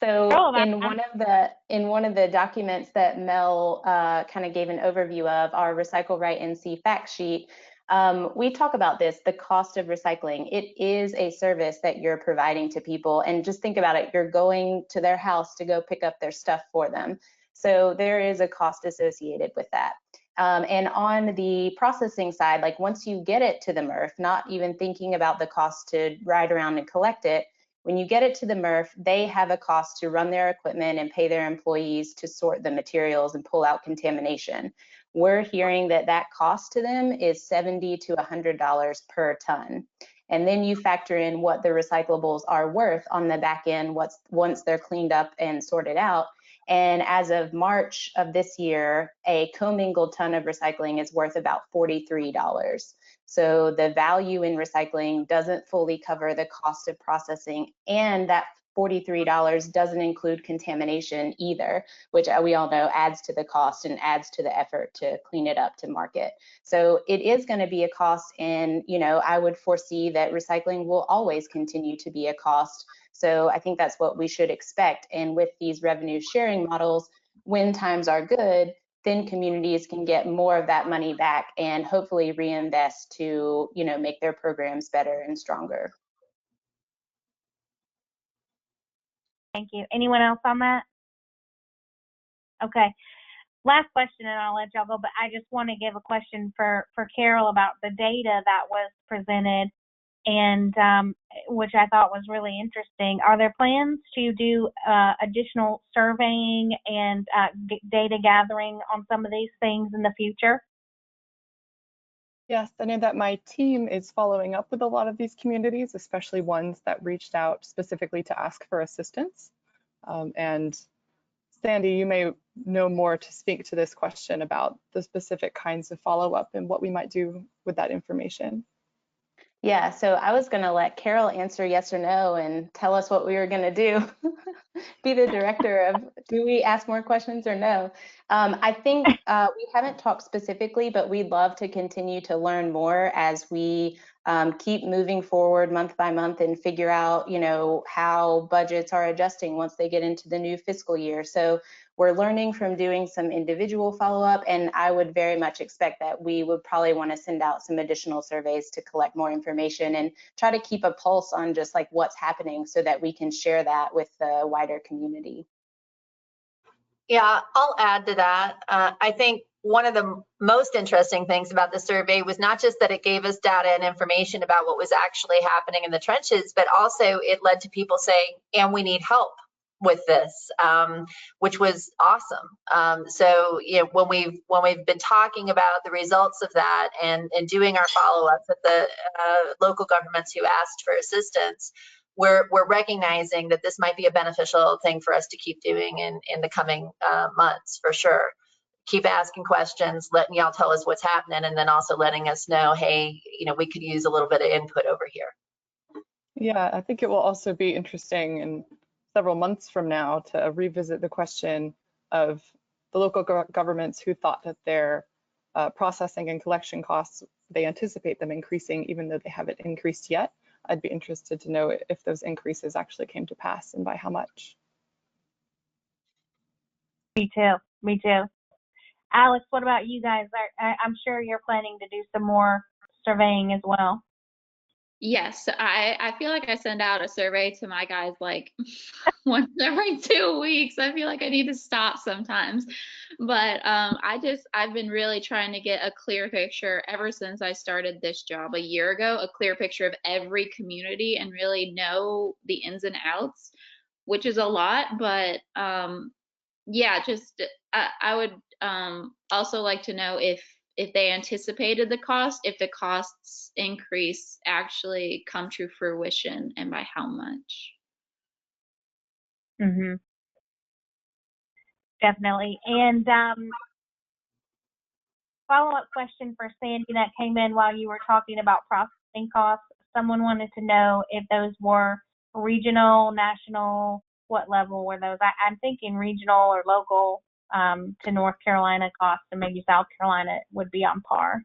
So in one of the documents that Mel kind of gave an overview of, our Recycle Right NC fact sheet, we talk about this, the cost of recycling. It is a service that you're providing to people, and just think about it, you're going to their house to go pick up their stuff for them. So there is a cost associated with that. And on the processing side, like once you get it to the MRF, not even thinking about the cost to ride around and collect it, when you get it to the MRF, they have a cost to run their equipment and pay their employees to sort the materials and pull out contamination. We're hearing that that cost to them is $70 to $100 per ton. And then you factor in what the recyclables are worth on the back end once they're cleaned up and sorted out. And as of March of this year, a commingled ton of recycling is worth about $43. So the value in recycling doesn't fully cover the cost of processing, and that $43 doesn't include contamination either, which we all know adds to the cost and adds to the effort to clean it up to market. So it is going to be a cost, and I would foresee that recycling will always continue to be a cost. So I think that's what we should expect. And with these revenue sharing models, when times are good, then communities can get more of that money back and hopefully reinvest to, make their programs better and stronger. Thank you. Anyone else on that? Okay. Last question, and I'll let y'all go, but I just want to give a question for Carol about the data that was presented, and which I thought was really interesting. Are there plans to do additional surveying and data gathering on some of these things in the future? Yes, I know that my team is following up with a lot of these communities, especially ones that reached out specifically to ask for assistance. And Sandy, you may know more to speak to this question about the specific kinds of follow-up and what we might do with that information. Yeah, so I was going to let Carol answer yes or no and tell us what we were going to do. Be the director of, do we ask more questions or no? I think we haven't talked specifically, but we'd love to continue to learn more as we keep moving forward month by month and figure out, how budgets are adjusting once they get into the new fiscal year. So we're learning from doing some individual follow-up, and I would very much expect that we would probably want to send out some additional surveys to collect more information and try to keep a pulse on just like what's happening so that we can share that with the wider community. Yeah, I'll add to that. I think one of the most interesting things about the survey was not just that it gave us data and information about what was actually happening in the trenches, but also it led to people saying, and we need help with this, which was awesome. So when we've been talking about the results of that and doing our follow-ups with the local governments who asked for assistance, we're recognizing that this might be a beneficial thing for us to keep doing in the coming months, for sure. Keep asking questions, letting y'all tell us what's happening, and then also letting us know, hey, we could use a little bit of input over here. Yeah, I think it will also be interesting in several months from now to revisit the question of the local governments who thought that their processing and collection costs, they anticipate them increasing even though they haven't increased yet. I'd be interested to know if those increases actually came to pass and by how much. Me too. Alex, what about you guys? I'm sure you're planning to do some more surveying as well. Yes, I feel like I send out a survey to my guys like once every 2 weeks. I feel like I need to stop sometimes. But I've been really trying to get a clear picture ever since I started this job a year ago, a clear picture of every community and really know the ins and outs, which is a lot. But yeah, just I also like to know if they anticipated the cost, if the costs increase actually come to fruition, and by how much. Mm-hmm. Definitely. And follow-up question for Sandy that came in while you were talking about processing costs. Someone wanted to know if those were regional, national, what level were those? I'm thinking regional or local to North Carolina costs, and maybe South Carolina would be on par.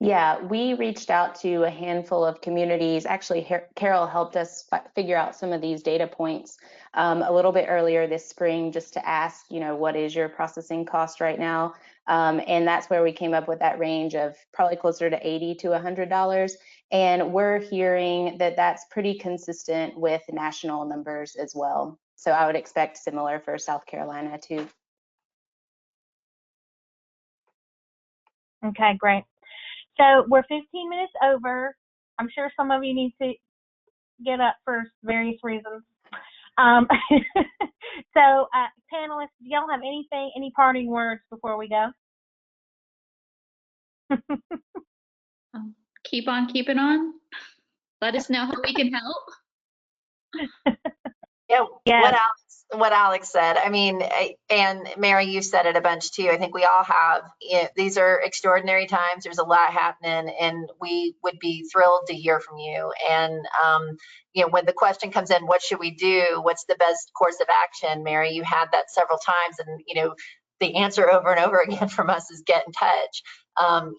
Yeah, we reached out to a handful of communities. Actually, Carol helped us figure out some of these data points a little bit earlier this spring, just to ask, what is your processing cost right now? And that's where we came up with that range of probably closer to $80 to $100. And we're hearing that that's pretty consistent with national numbers as well. So I would expect similar for South Carolina too. Okay, great. So we're 15 minutes over. I'm sure some of you need to get up for various reasons. So panelists, do y'all have any parting words before we go? Keep on keeping on. Let us know how we can help. Yeah, Yes. what Alex said. I mean, and Mary, you said it a bunch too. I think we all have, these are extraordinary times. There's a lot happening, and we would be thrilled to hear from you. And, when the question comes in, what should we do? What's the best course of action? Mary, you had that several times, and, the answer over and over again from us is get in touch.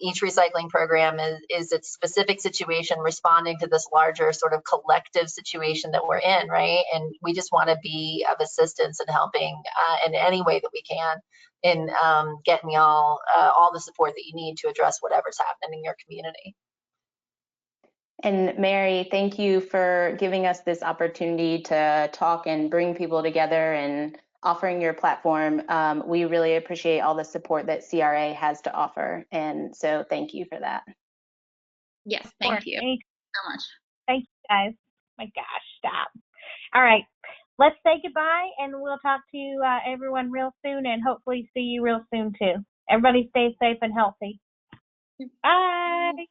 Each recycling program is its specific situation responding to this larger sort of collective situation that we're in, right? And we just want to be of assistance in helping in any way that we can in getting y'all all the support that you need to address whatever's happening in your community. And Mary, thank you for giving us this opportunity to talk and bring people together and offering your platform. We really appreciate all the support that CRA has to offer. And so thank you for that. Yes, thank you so much. Thank you, guys. My gosh, stop. All right, let's say goodbye, and we'll talk to everyone real soon, and hopefully see you real soon too. Everybody stay safe and healthy. Bye.